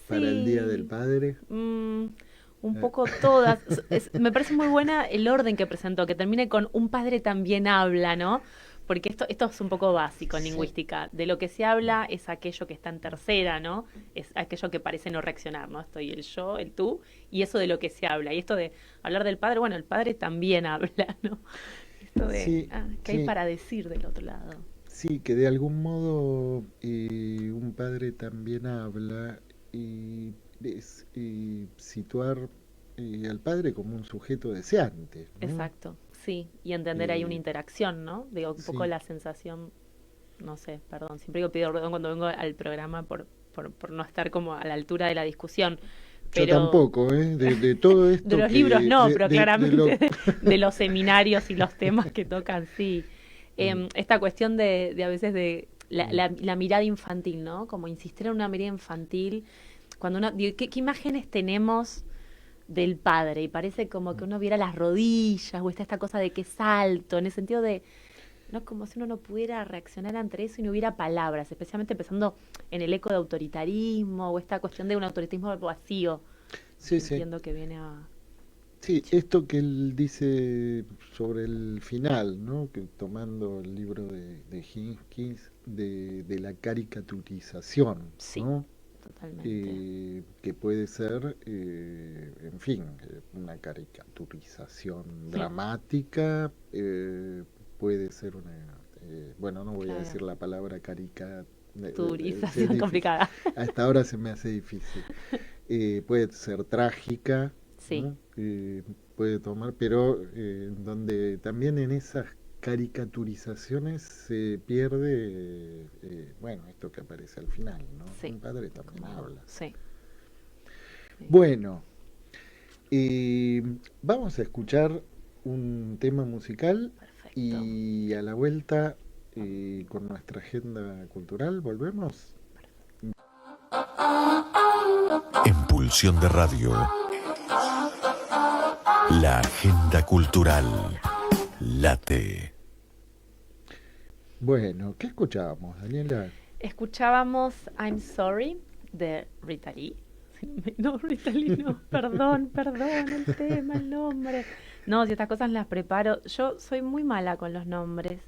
Speaker 1: para el Día del
Speaker 7: Sí,
Speaker 1: Padre?
Speaker 7: un poco todas. Me parece muy buena el orden que presentó, que termine con un padre también habla, ¿no? Porque esto es un poco básico en
Speaker 1: Sí.
Speaker 7: lingüística. De lo que se habla es aquello que está en tercera, ¿no? Es aquello que parece no reaccionar, ¿no? Estoy el yo, el tú, y eso de lo que se habla. Y esto de hablar del padre, bueno, el padre también habla, ¿no? Esto de,
Speaker 1: Sí,
Speaker 7: ¿qué hay
Speaker 1: sí,
Speaker 7: para decir del otro lado?
Speaker 1: sí, que de algún modo un padre también habla y es situar al padre como un sujeto deseante, ¿no?
Speaker 7: Exacto, sí. Y entender ahí una
Speaker 1: Eh,
Speaker 7: interacción, ¿no? Digo, un poco
Speaker 1: sí,
Speaker 7: la sensación, no sé, perdón, siempre digo pido perdón cuando vengo al programa por no estar como a la altura de la discusión,
Speaker 1: yo
Speaker 7: pero
Speaker 1: tampoco, ¿eh? De todo
Speaker 7: de
Speaker 1: esto
Speaker 7: los libros no, pero
Speaker 1: de lo...
Speaker 7: claramente de los seminarios y los temas que tocan, sí.
Speaker 1: Mm,
Speaker 7: Esta cuestión de a veces de
Speaker 1: mm,
Speaker 7: la mirada infantil, ¿no? Como insistir en una mirada infantil, cuando uno, digo, ¿qué imágenes tenemos del padre? Y parece como que
Speaker 1: mm.
Speaker 7: uno viera las rodillas, o está esta cosa de que salto, en el sentido de, no como si uno no pudiera reaccionar ante eso y no hubiera palabras, especialmente pensando en el eco de autoritarismo, o esta cuestión de un autoritarismo vacío,
Speaker 1: Sí,
Speaker 7: que
Speaker 1: sí.
Speaker 7: entiendo que viene a...
Speaker 1: Sí, esto que él dice sobre el final, ¿no? Que tomando el libro de Higgins de la caricaturización,
Speaker 7: Sí,
Speaker 1: ¿no?
Speaker 7: totalmente.
Speaker 1: Que puede ser, en fin, una caricaturización
Speaker 7: Mm,
Speaker 1: dramática, puede ser una, bueno, no voy a decir
Speaker 7: claro,
Speaker 1: la palabra es
Speaker 7: turización
Speaker 1: difícil,
Speaker 7: complicada.
Speaker 1: hasta ahora se me hace difícil. Puede ser trágica,
Speaker 7: Sí,
Speaker 1: ¿no? Puede tomar, pero donde también en esas caricaturizaciones se pierde, bueno, esto que aparece al final, ¿no?
Speaker 7: sí,
Speaker 1: Un padre también
Speaker 7: como,
Speaker 1: habla.
Speaker 7: sí, sí.
Speaker 1: Bueno, vamos a escuchar un tema musical
Speaker 7: Perfecto.
Speaker 1: y a la vuelta con nuestra agenda cultural, ¿volvemos?
Speaker 5: En Pulsión de Radio, la agenda cultural late.
Speaker 1: Bueno, ¿qué escuchábamos, Daniela?
Speaker 7: Escuchábamos I'm Sorry de Rita Lee. No, Rita Lee, no, perdón, el tema, el nombre. No, si estas cosas las preparo. Yo soy muy mala con los nombres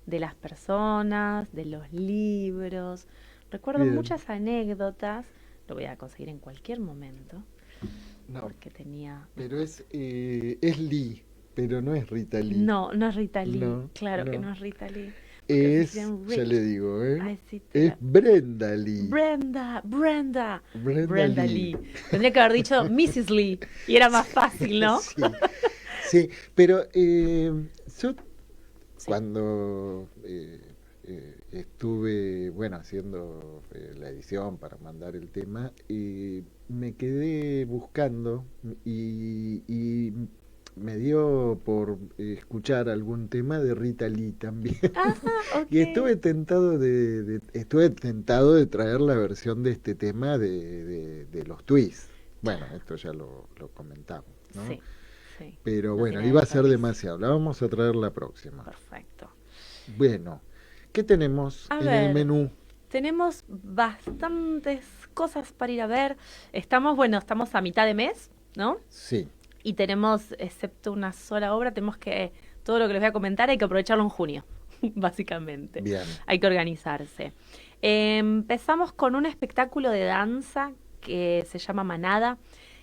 Speaker 7: de las personas, de los libros. Recuerdo
Speaker 1: Bien.
Speaker 7: muchas anécdotas. Lo voy a conseguir en cualquier momento,
Speaker 1: No,
Speaker 7: porque tenía...
Speaker 1: pero es Lee, pero no es Rita Lee.
Speaker 7: No, no es Rita Lee.
Speaker 1: No,
Speaker 7: Claro que
Speaker 1: no.
Speaker 7: no es Rita Lee. Porque se
Speaker 1: Es,
Speaker 7: escriben
Speaker 1: ya le digo,
Speaker 7: Ay, sí,
Speaker 1: es Brenda Lee.
Speaker 7: Brenda,
Speaker 1: Brenda
Speaker 7: Brenda
Speaker 1: Lee.
Speaker 7: Lee. Tendría que haber dicho Mrs. Lee y era más fácil, ¿no?
Speaker 1: Sí, sí, pero yo
Speaker 7: Sí.
Speaker 1: cuando estuve, bueno, haciendo la edición para mandar el tema, me quedé buscando y me dio por escuchar algún tema de Rita Lee también.
Speaker 7: Ah,
Speaker 1: Y
Speaker 7: ok.
Speaker 1: estuve tentado de traer la versión de este tema de los Twists. Bueno, esto ya lo comentamos, ¿no?
Speaker 7: Sí, sí.
Speaker 1: Pero
Speaker 7: No
Speaker 1: bueno,
Speaker 7: tiene
Speaker 1: iba a ser
Speaker 7: desperdicio.
Speaker 1: demasiado. La vamos a traer la próxima.
Speaker 7: Perfecto.
Speaker 1: Bueno, ¿qué tenemos
Speaker 7: A
Speaker 1: en el
Speaker 7: ver,
Speaker 1: menú?
Speaker 7: tenemos bastantes cosas para ir a ver. Estamos a mitad de mes, ¿no?
Speaker 1: Sí,
Speaker 7: Y tenemos, excepto una sola obra, tenemos que, todo lo que les voy a comentar hay que aprovecharlo en junio, básicamente.
Speaker 1: bien.
Speaker 7: Hay que organizarse. Empezamos con un espectáculo de danza que se llama Manada,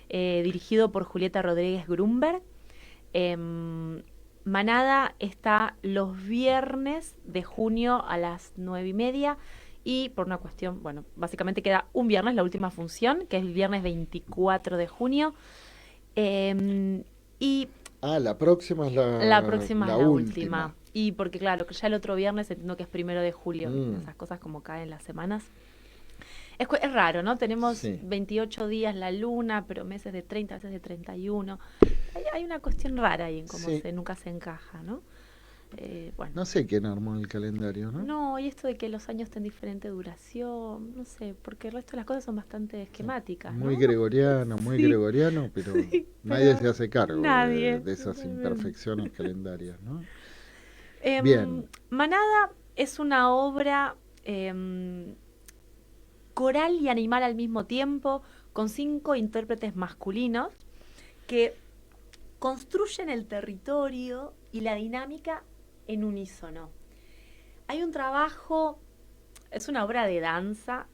Speaker 7: dirigido por Julieta Rodríguez Grunberg. Manada está los viernes de junio a las 9:30 y por una cuestión, bueno, básicamente queda un viernes, la última función, que es el viernes 24 de junio. Y
Speaker 1: Ah, la próxima es
Speaker 7: la próxima
Speaker 1: la
Speaker 7: es la
Speaker 1: última.
Speaker 7: última. Y porque claro, que ya el otro viernes entiendo que es 1 de julio.
Speaker 1: Mm,
Speaker 7: Esas cosas como caen las semanas. Es raro, ¿no? Tenemos
Speaker 1: sí,
Speaker 7: 28 días la luna, pero meses de 30, meses de 31. Hay una cuestión rara ahí en cómo
Speaker 1: sí.
Speaker 7: nunca se encaja, ¿no? Bueno.
Speaker 1: No sé quién armó el calendario, ¿no?
Speaker 7: No, y esto de que los años tienen diferente duración, no sé, porque el resto de las cosas son bastante esquemáticas,
Speaker 1: Muy
Speaker 7: ¿no?
Speaker 1: gregoriano,
Speaker 7: Sí.
Speaker 1: pero
Speaker 7: Sí,
Speaker 1: nadie
Speaker 7: pero
Speaker 1: se hace cargo
Speaker 7: nadie.
Speaker 1: de esas imperfecciones calendarias, ¿no?
Speaker 7: Em,
Speaker 1: Bien.
Speaker 7: Manada es una obra coral y animal al mismo tiempo, con 5 intérpretes masculinos que construyen el territorio y la dinámica en unísono. Hay un trabajo, es una obra de danza,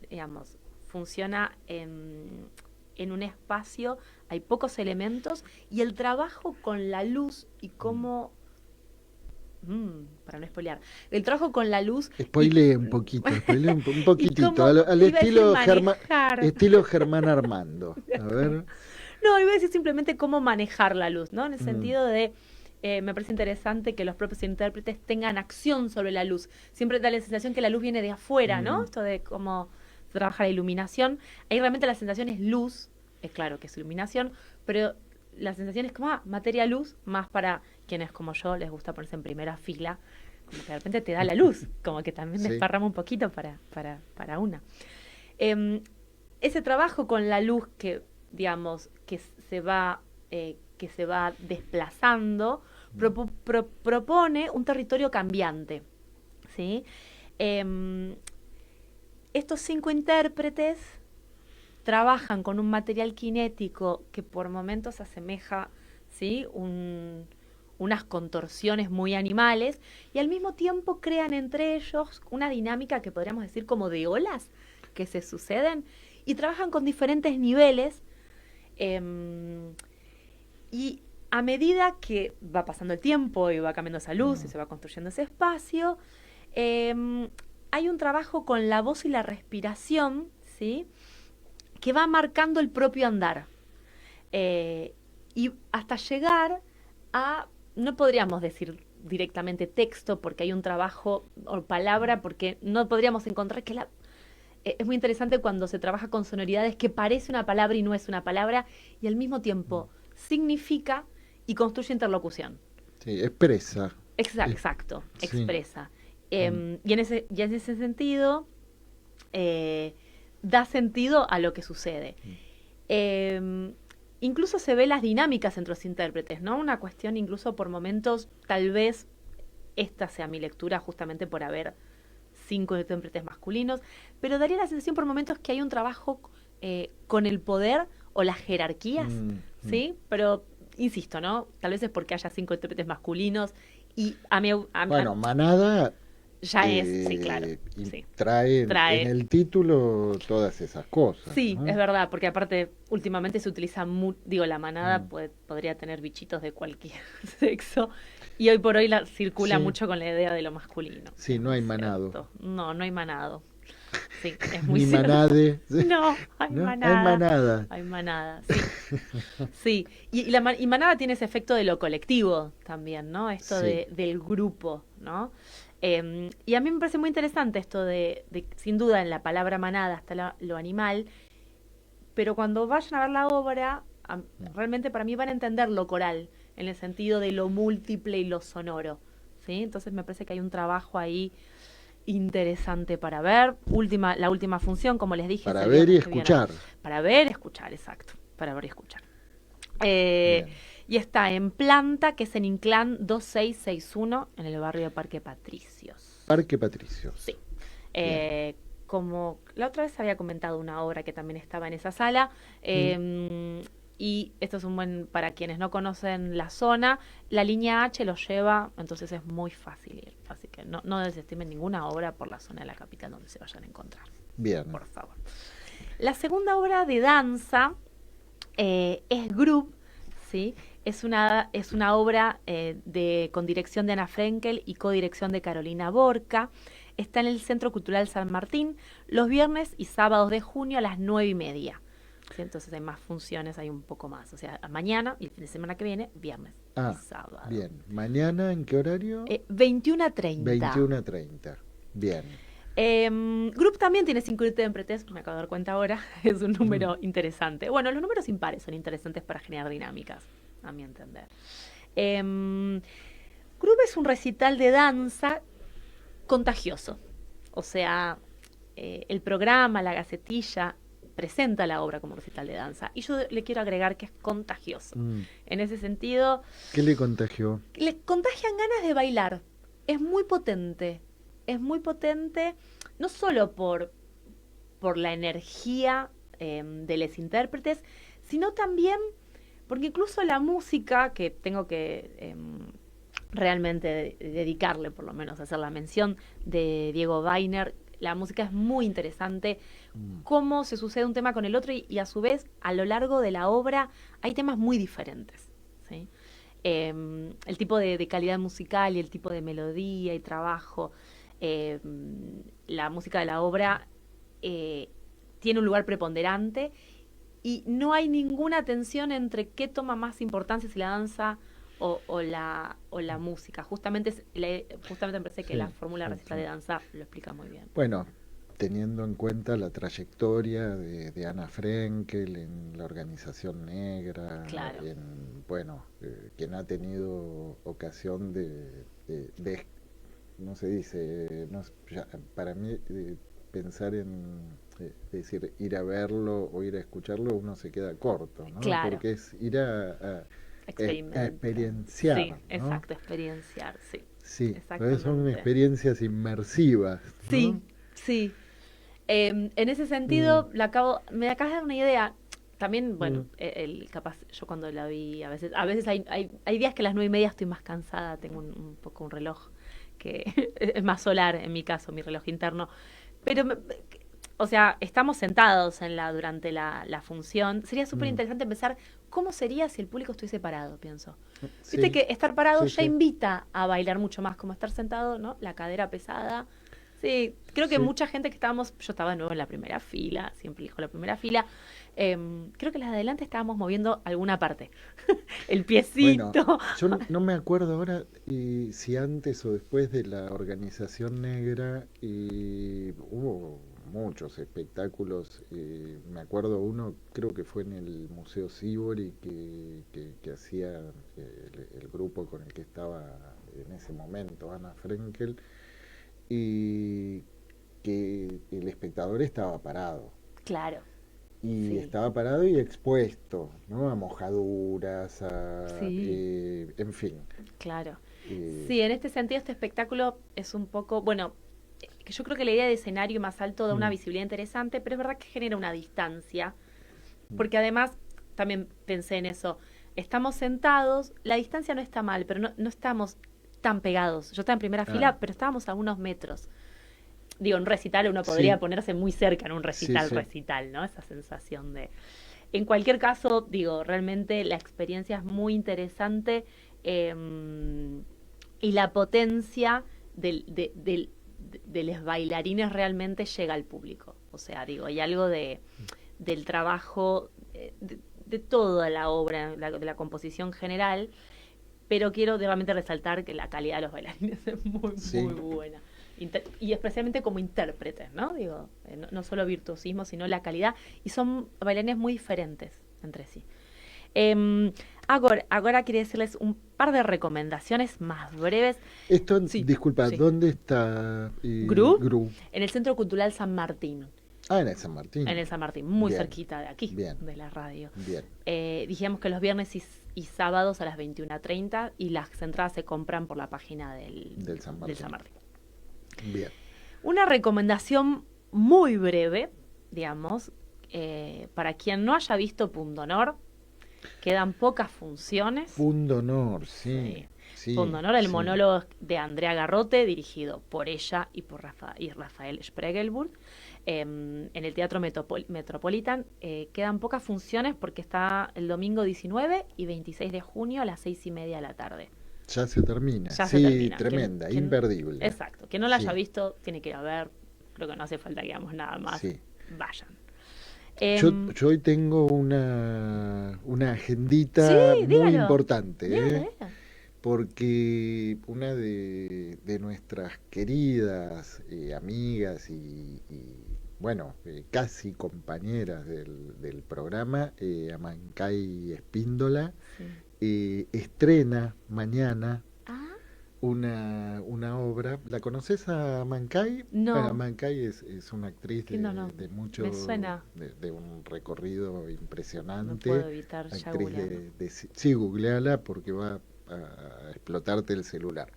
Speaker 7: digamos, funciona en un espacio, hay pocos elementos, y el trabajo con la luz y cómo... para no spoilear, el trabajo con la luz...
Speaker 1: Spoilee un poquito, un poquitito,
Speaker 7: cómo-
Speaker 1: al
Speaker 7: iba a decir manejar.
Speaker 1: estilo Germán Armando. A ver.
Speaker 7: No, iba a decir simplemente cómo manejar la luz, ¿no? En el
Speaker 1: Mm.
Speaker 7: sentido de, me parece interesante que los propios intérpretes tengan acción sobre la luz. Siempre da la sensación que la luz viene de afuera, ¿no? Esto de cómo se trabaja la iluminación. Ahí realmente la sensación es luz, es claro que es iluminación, pero la sensación es como materia luz, más para quienes como yo les gusta ponerse en primera fila, como que de repente te da la luz, como que también
Speaker 1: Sí.
Speaker 7: desparrama un poquito para una. Ese trabajo con la luz que, digamos, que se va desplazando, propone un territorio cambiante, ¿sí? Estos 5 intérpretes trabajan con un material cinético que por momentos asemeja, ¿sí? Unas contorsiones muy animales, y al mismo tiempo crean entre ellos una dinámica que podríamos decir como de olas que se suceden, y trabajan con diferentes niveles, y a medida que va pasando el tiempo y va cambiando esa luz y se va construyendo ese espacio, hay un trabajo con la voz y la respiración, ¿sí? Que va marcando el propio andar. Y hasta llegar a, no podríamos decir directamente texto, porque hay un trabajo, o palabra, porque no podríamos encontrar que es muy interesante cuando se trabaja con sonoridades que parece una palabra y no es una palabra, y al mismo tiempo significa y construye interlocución.
Speaker 1: Sí, expresa.
Speaker 7: Exacto,
Speaker 1: sí.
Speaker 7: expresa. Y en ese sentido, da sentido a lo que sucede. Incluso se ve las dinámicas entre los intérpretes, ¿no? Una cuestión incluso por momentos, tal vez esta sea mi lectura justamente por haber 5 intérpretes masculinos, pero daría la sensación por momentos que hay un trabajo con el poder o las jerarquías, ¿sí? Pero, insisto, ¿no? Tal vez es porque haya 5 intérpretes masculinos y
Speaker 1: Bueno, Manada
Speaker 7: ya es, sí, claro.
Speaker 1: y
Speaker 7: Sí.
Speaker 1: trae en el título todas esas cosas.
Speaker 7: Sí,
Speaker 1: ¿no?
Speaker 7: es verdad, porque aparte últimamente se utiliza, la manada podría tener bichitos de cualquier sexo, y hoy por hoy circula
Speaker 1: Sí.
Speaker 7: mucho con la idea de lo masculino.
Speaker 1: Sí, no hay
Speaker 7: ¿Cierto?
Speaker 1: manado.
Speaker 7: No hay manado. Sí, es muy
Speaker 1: Ni
Speaker 7: cierto.
Speaker 1: manade.
Speaker 7: No, hay
Speaker 1: ¿No?
Speaker 7: manada.
Speaker 1: Hay manada.
Speaker 7: Hay manada, sí. Sí, y manada tiene ese efecto de lo colectivo también, ¿no? Esto
Speaker 1: Sí.
Speaker 7: del grupo, ¿no? Y a mí me parece muy interesante esto de sin duda, en la palabra manada está lo animal, pero cuando vayan a ver la obra, realmente para mí van a entender lo coral, en el sentido de lo múltiple y lo sonoro, ¿sí? Entonces me parece que hay un trabajo ahí interesante para ver. La última función, como les dije,
Speaker 1: Para
Speaker 7: es el
Speaker 1: ver y
Speaker 7: viernes que viene.
Speaker 1: escuchar.
Speaker 7: Para ver y escuchar, exacto. Para ver y escuchar.
Speaker 1: Bien.
Speaker 7: Y está en planta, que es en Inclán 2661, en el barrio de Parque Patricios.
Speaker 1: Parque Patricios.
Speaker 7: Sí.
Speaker 1: Bien.
Speaker 7: Como la otra vez había comentado una obra que también estaba en esa sala, y esto es un buen, para quienes no conocen la zona, la línea H los lleva, entonces es muy fácil ir. Así que no desestimen ninguna obra por la zona de la capital donde se vayan a encontrar.
Speaker 1: Bien.
Speaker 7: Por favor. La segunda obra de danza es Group, ¿sí? Es una obra con dirección de Ana Frenkel y codirección de Carolina Borca. Está en el Centro Cultural San Martín los viernes y sábados de junio a las 9:30. ¿Sí? Entonces hay más funciones, hay un poco más. O sea, mañana y el fin de semana que viene, viernes y sábado.
Speaker 1: Bien. ¿Mañana en qué horario?
Speaker 7: 21:30.
Speaker 1: 21:30. Bien.
Speaker 7: Group también tiene 5 intérpretes, me acabo de dar cuenta ahora, es un número interesante. Bueno, los números impares son interesantes para generar dinámicas, a mi entender. Groove es un recital de danza contagioso. O sea, el programa, la gacetilla, presenta la obra como recital de danza. Y yo le quiero agregar que es contagioso. En ese sentido,
Speaker 1: ¿Qué le contagió?
Speaker 7: le contagian ganas de bailar. Es muy potente. Es muy potente, no solo por la energía de los intérpretes, sino también porque incluso la música, que tengo que realmente dedicarle, por lo menos, hacer la mención de Diego Weiner, la música es muy interesante, cómo se sucede un tema con el otro y a su vez, a lo largo de la obra, hay temas muy diferentes, ¿sí? El tipo de calidad musical y el tipo de melodía y trabajo, la música de la obra tiene un lugar preponderante y no hay ninguna tensión entre qué toma más importancia, si la danza o la música. Justamente me parece que
Speaker 1: Sí,
Speaker 7: la fórmula
Speaker 1: sí,
Speaker 7: recital
Speaker 1: sí.
Speaker 7: de danza lo explica muy bien.
Speaker 1: Bueno, teniendo en cuenta la trayectoria de Ana Frenkel en la organización negra,
Speaker 7: Claro.
Speaker 1: quien ha tenido ocasión de no se dice, no, para mí pensar en decir ir a verlo o ir a escucharlo, uno se queda corto, ¿no?
Speaker 7: Claro.
Speaker 1: Porque es ir a
Speaker 7: Experimentar.
Speaker 1: experienciar,
Speaker 7: Sí,
Speaker 1: ¿no?
Speaker 7: exacto, experienciar, sí.
Speaker 1: Sí,
Speaker 7: Exactamente.
Speaker 1: son experiencias inmersivas, ¿no?
Speaker 7: Sí, sí. En ese sentido, me acabas de dar una idea. También, bueno, capaz yo cuando la vi, a veces hay días que a las 9:30 estoy más cansada, tengo un poco un reloj que es más solar en mi caso, mi reloj interno. Pero, o sea, estamos sentados durante la función. Sería súper interesante pensar cómo sería si el público estuviese parado, pienso.
Speaker 1: Sí,
Speaker 7: Viste que estar parado
Speaker 1: sí,
Speaker 7: ya
Speaker 1: sí.
Speaker 7: invita a bailar mucho más, como estar sentado, ¿no? La cadera pesada. Sí, creo que
Speaker 1: Sí.
Speaker 7: mucha gente que estábamos, yo estaba de nuevo en la primera fila, siempre elijo la primera fila. Creo que las de adelante estábamos moviendo alguna parte. El piecito.
Speaker 1: Bueno, yo no me acuerdo ahora si antes o después de la organización negra hubo muchos espectáculos. Me acuerdo uno, creo que fue en el Museo Sibori, que hacía el grupo con el que estaba en ese momento, Ana Frenkel, y que el espectador estaba parado.
Speaker 7: Claro.
Speaker 1: Y
Speaker 7: Sí.
Speaker 1: estaba parado y expuesto, ¿no? A mojaduras,
Speaker 7: Sí.
Speaker 1: en fin.
Speaker 7: Claro.
Speaker 1: eh,
Speaker 7: Sí, en este sentido este espectáculo es un poco, bueno, que yo creo que la idea de escenario más alto da una visibilidad interesante, pero es verdad que genera una distancia, porque además también pensé en eso, estamos sentados, la distancia no está mal, pero no estamos tan pegados. Yo estaba en primera fila, pero estábamos a unos metros. Digo, en un recital uno podría
Speaker 1: Sí.
Speaker 7: ponerse muy cerca en un recital,
Speaker 1: Sí.
Speaker 7: ¿no? Esa sensación de... En cualquier caso, digo, realmente la experiencia es muy interesante y la potencia de los bailarines realmente llega al público. O sea, digo, hay algo del trabajo, de toda la obra, de la composición general, pero quiero realmente resaltar que la calidad de los bailarines es muy,
Speaker 1: Sí.
Speaker 7: muy buena. Y especialmente como intérpretes, ¿no? Digo, no solo virtuosismo, sino la calidad. Y son bailarines muy diferentes entre sí. Ahora quería decirles un par de recomendaciones más breves.
Speaker 1: Esto,
Speaker 7: Sí,
Speaker 1: disculpa,
Speaker 7: sí.
Speaker 1: ¿dónde está
Speaker 7: Gru? En el Centro Cultural San Martín.
Speaker 1: Ah, en el San Martín.
Speaker 7: En el San Martín, muy
Speaker 1: Bien.
Speaker 7: cerquita de aquí,
Speaker 1: Bien.
Speaker 7: de la radio.
Speaker 1: Bien.
Speaker 7: Dijimos que los viernes y sábados a las 21:30 y las entradas se compran por la página del
Speaker 1: San
Speaker 7: del
Speaker 1: Martín.
Speaker 7: San Martín.
Speaker 1: Bien.
Speaker 7: Una recomendación muy breve, digamos, para quien no haya visto Pundonor, quedan pocas funciones.
Speaker 1: Pundonor, sí. Sí,
Speaker 7: Pundonor, el
Speaker 1: sí.
Speaker 7: monólogo de Andrea Garrote, dirigido por ella y por Rafael Spregelburg, en el Teatro Metropolitan. Quedan pocas funciones porque está el domingo 19 y 26 de junio a las 6:30 de la tarde.
Speaker 1: Ya se termina.
Speaker 7: Ya
Speaker 1: sí,
Speaker 7: se termina.
Speaker 1: tremenda,
Speaker 7: Quien-
Speaker 1: imperdible.
Speaker 7: Exacto. Quien no la haya
Speaker 1: Sí.
Speaker 7: visto tiene que ir a ver. Creo que no hace falta que hagamos nada más.
Speaker 1: Sí.
Speaker 7: Vayan.
Speaker 1: Yo hoy tengo una agendita
Speaker 7: Sí,
Speaker 1: muy
Speaker 7: dígalo.
Speaker 1: importante,
Speaker 7: Dígalo.
Speaker 1: porque una de nuestras queridas amigas bueno, casi compañeras del programa, Amancay Espíndola,
Speaker 7: Sí.
Speaker 1: estrena mañana
Speaker 7: Ah,
Speaker 1: una obra. ¿La conoces a Mancay?
Speaker 7: No.
Speaker 1: Bueno, Mancay es una actriz
Speaker 7: ¿Quién no?
Speaker 1: de mucho,
Speaker 7: Me suena.
Speaker 1: de un recorrido
Speaker 7: No
Speaker 1: impresionante.
Speaker 7: puedo evitar ya
Speaker 1: Actriz
Speaker 7: googlearlo.
Speaker 1: sí, googleala porque va a explotarte el celular.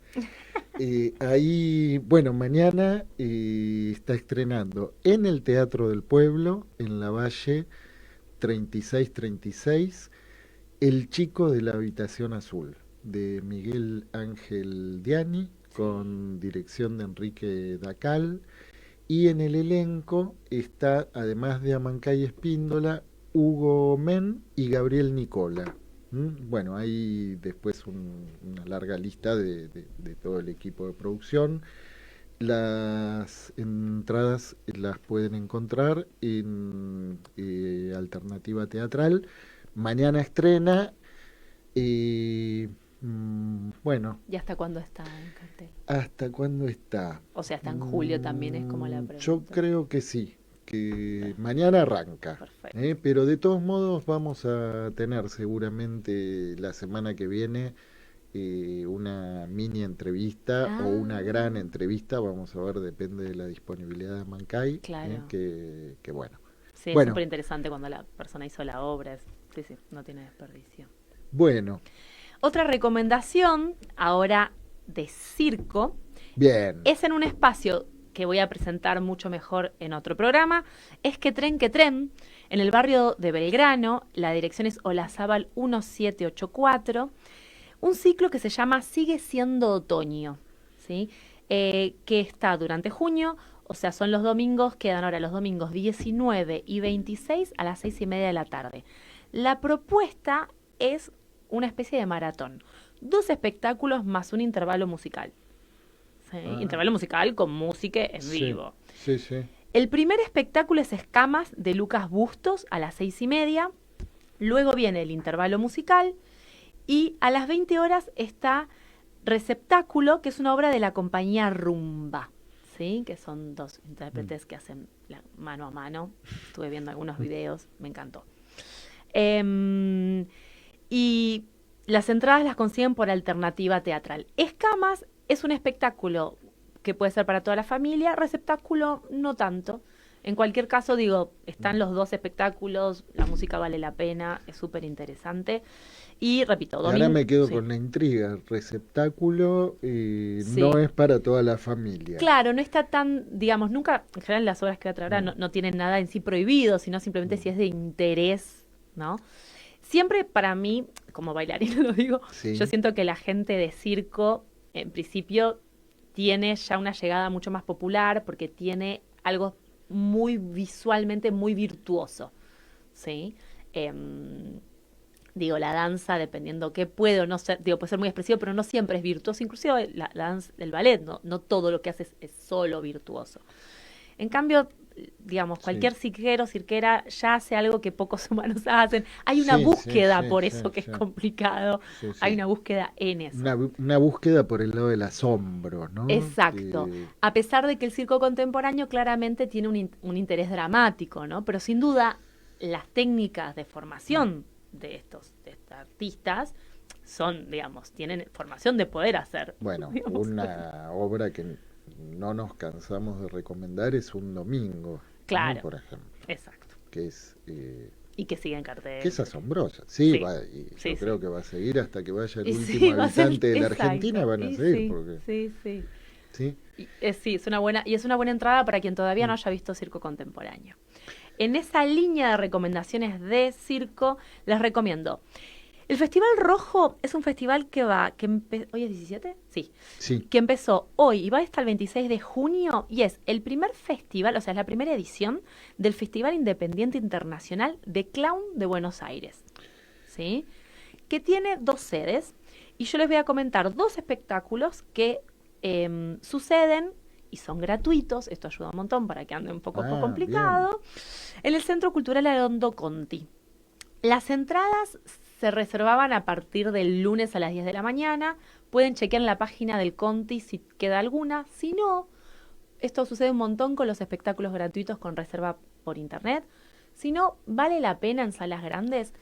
Speaker 1: Ahí, bueno, mañana está estrenando en el Teatro del Pueblo, en la Valle 3636, El chico de la habitación azul, de Miguel Ángel Diani, con dirección de Enrique Dacal. Y en el elenco está, además de Amancay Espíndola, Hugo Men y Gabriel Nicola. Bueno, hay después una larga lista de todo el equipo de producción. Las entradas las pueden encontrar en Alternativa Teatral. Mañana estrena. Bueno,
Speaker 7: ¿Y hasta cuándo está en cartel?
Speaker 1: ¿hasta cuándo está?
Speaker 7: O sea, hasta en julio también es como la pregunta.
Speaker 1: Yo creo que sí, que mañana arranca.
Speaker 7: Perfecto.
Speaker 1: Pero de todos modos vamos a tener seguramente la semana que viene una mini entrevista o una gran entrevista, vamos a ver, depende de la disponibilidad de Mancay.
Speaker 7: Claro.
Speaker 1: Que bueno.
Speaker 7: Sí,
Speaker 1: Bueno.
Speaker 7: es súper interesante cuando la persona hizo la obra. Sí, no tiene desperdicio.
Speaker 1: Bueno,
Speaker 7: Otra recomendación, ahora de circo,
Speaker 1: bien.
Speaker 7: es en un espacio que voy a presentar mucho mejor en otro programa, es Que Tren, en el barrio de Belgrano. La dirección es Olazábal 1784. Un ciclo que se llama Sigue siendo otoño, ¿sí? Que está durante junio, o sea, son los domingos, quedan ahora los domingos 19 y 26 a las 6:30 de la tarde. La propuesta es una especie de maratón, 2 espectáculos más un intervalo musical. ¿Sí? Intervalo musical con música en vivo.
Speaker 1: Sí, sí.
Speaker 7: El primer espectáculo es Escamas, de Lucas Bustos, a las 6:30. Luego viene el intervalo musical. Y a las 20 horas está Receptáculo, que es una obra de la compañía Rumba, ¿sí? Que son 2 intérpretes que hacen mano a mano. Estuve viendo algunos videos, me encantó. Y las entradas las consiguen por Alternativa Teatral. Escamas es un espectáculo que puede ser para toda la familia, Receptáculo no tanto. En cualquier caso, digo, están los 2 espectáculos, la música vale la pena, es súper interesante. Y repito,
Speaker 1: Ahora me quedo
Speaker 7: sí.
Speaker 1: con la intriga. Receptáculo
Speaker 7: Sí.
Speaker 1: no es para toda la familia.
Speaker 7: Claro, no está tan, digamos, nunca, en general las obras que voy a traer ahora no tienen nada en sí prohibido, sino simplemente si es de interés, ¿no? Siempre para mí, como bailarina lo digo,
Speaker 1: Sí.
Speaker 7: yo siento que la gente de circo, en principio, tiene ya una llegada mucho más popular porque tiene algo muy visualmente muy virtuoso, ¿sí? Digo, la danza, dependiendo qué puede o no ser, digo, puede ser muy expresivo, pero no siempre es virtuoso. Inclusive la danza, el ballet, no todo lo que hace es solo virtuoso. En cambio, digamos, cualquier cirquera ya hace algo que pocos humanos hacen. Hay una
Speaker 1: Sí,
Speaker 7: búsqueda
Speaker 1: sí,
Speaker 7: por
Speaker 1: sí,
Speaker 7: eso que
Speaker 1: sí.
Speaker 7: es complicado.
Speaker 1: Sí, sí.
Speaker 7: Hay una búsqueda en eso.
Speaker 1: Una búsqueda por el lado del asombro, ¿no?
Speaker 7: Exacto. A pesar de que el circo contemporáneo claramente tiene un interés dramático, ¿no? Pero sin duda las técnicas de formación de estos artistas son, digamos, tienen formación de poder hacer.
Speaker 1: Bueno,
Speaker 7: digamos.
Speaker 1: una obra que no nos cansamos de recomendar es Un Domingo, ¿no?
Speaker 7: Claro.
Speaker 1: Por ejemplo,
Speaker 7: Exacto.
Speaker 1: que es
Speaker 7: Y que sigue en cartel.
Speaker 1: que es asombrosa. Sí,
Speaker 7: Sí.
Speaker 1: Y
Speaker 7: Sí,
Speaker 1: yo
Speaker 7: sí.
Speaker 1: creo que va a seguir hasta que vaya el
Speaker 7: Y
Speaker 1: último
Speaker 7: sí, va a ser-
Speaker 1: habitante de la
Speaker 7: exacto.
Speaker 1: Argentina, van a
Speaker 7: Y
Speaker 1: seguir,
Speaker 7: sí,
Speaker 1: porque
Speaker 7: sí.
Speaker 1: ¿sí?
Speaker 7: Sí, es una buena entrada para quien todavía no haya visto circo contemporáneo. En esa línea de recomendaciones de circo, les recomiendo. El Festival Rojo es un festival ¿hoy es 17? Sí.
Speaker 1: Sí.
Speaker 7: Que empezó hoy y va hasta el 26 de junio y es el primer festival, o sea, es la primera edición del Festival Independiente Internacional de Clown de Buenos Aires, ¿sí? Que tiene 2 sedes y yo les voy a comentar 2 espectáculos que suceden y son gratuitos, esto ayuda un montón para que ande un poco complicado, en el Centro Cultural Alonso Conti. Las entradas se reservaban a partir del lunes a las 10 de la mañana. Pueden chequear en la página del Conti si queda alguna. Si no, esto sucede un montón con los espectáculos gratuitos con reserva por internet. Si no, vale la pena en salas grandes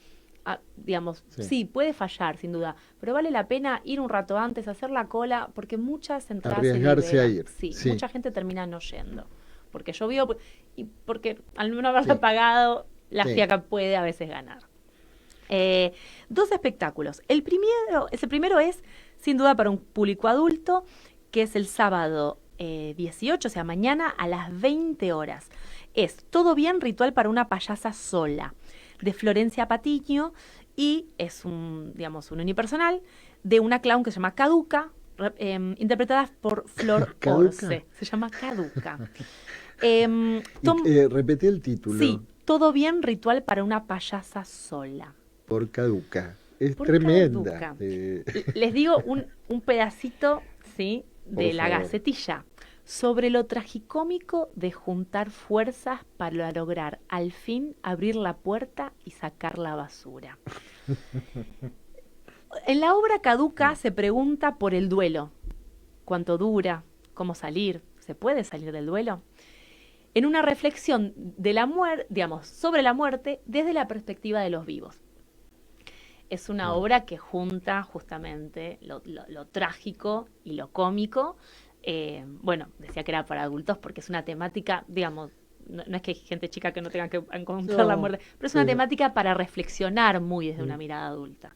Speaker 7: digamos,
Speaker 1: Sí.
Speaker 7: sí, puede fallar, sin duda, pero vale la pena ir un rato antes, hacer la cola, porque muchas entradas se
Speaker 1: Arriesgarse a
Speaker 7: liberan.
Speaker 1: ir,
Speaker 7: Sí,
Speaker 1: sí.
Speaker 7: mucha gente termina no yendo, porque llovió y porque al no haberla
Speaker 1: Sí.
Speaker 7: pagado, la
Speaker 1: Sí.
Speaker 7: fiaca puede a veces ganar. Dos espectáculos. El primero es, sin duda, para un público adulto, que es el sábado 18, o sea, mañana a las 20 horas. Es Todo bien, ritual para una payasa sola, de Florencia Patiño, y es digamos, un unipersonal de una clown que se llama Caduca, interpretada por Flor
Speaker 1: ¿Caduca?
Speaker 7: Orce. Se llama Caduca.
Speaker 1: Repetí el título.
Speaker 7: Sí, Todo bien, ritual para una payasa sola.
Speaker 1: Por Caduca. Es
Speaker 7: Por
Speaker 1: tremenda.
Speaker 7: Caduca. Les digo un pedacito, ¿sí?, de
Speaker 1: Por
Speaker 7: la
Speaker 1: favor.
Speaker 7: Gacetilla. Sobre lo tragicómico de juntar fuerzas para lograr al fin abrir la puerta y sacar la basura. En la obra Caduca se pregunta por el duelo. ¿Cuánto dura? ¿Cómo salir? ¿Se puede salir del duelo? En una reflexión de la muerte, digamos, sobre la muerte desde la perspectiva de los vivos. Es una obra que junta justamente lo trágico y lo cómico. Bueno, decía que era para adultos porque es una temática, digamos, no es que hay gente chica que no tenga que encontrar la
Speaker 1: No,
Speaker 7: muerte, pero es una
Speaker 1: pero-
Speaker 7: temática para reflexionar muy desde una mirada adulta.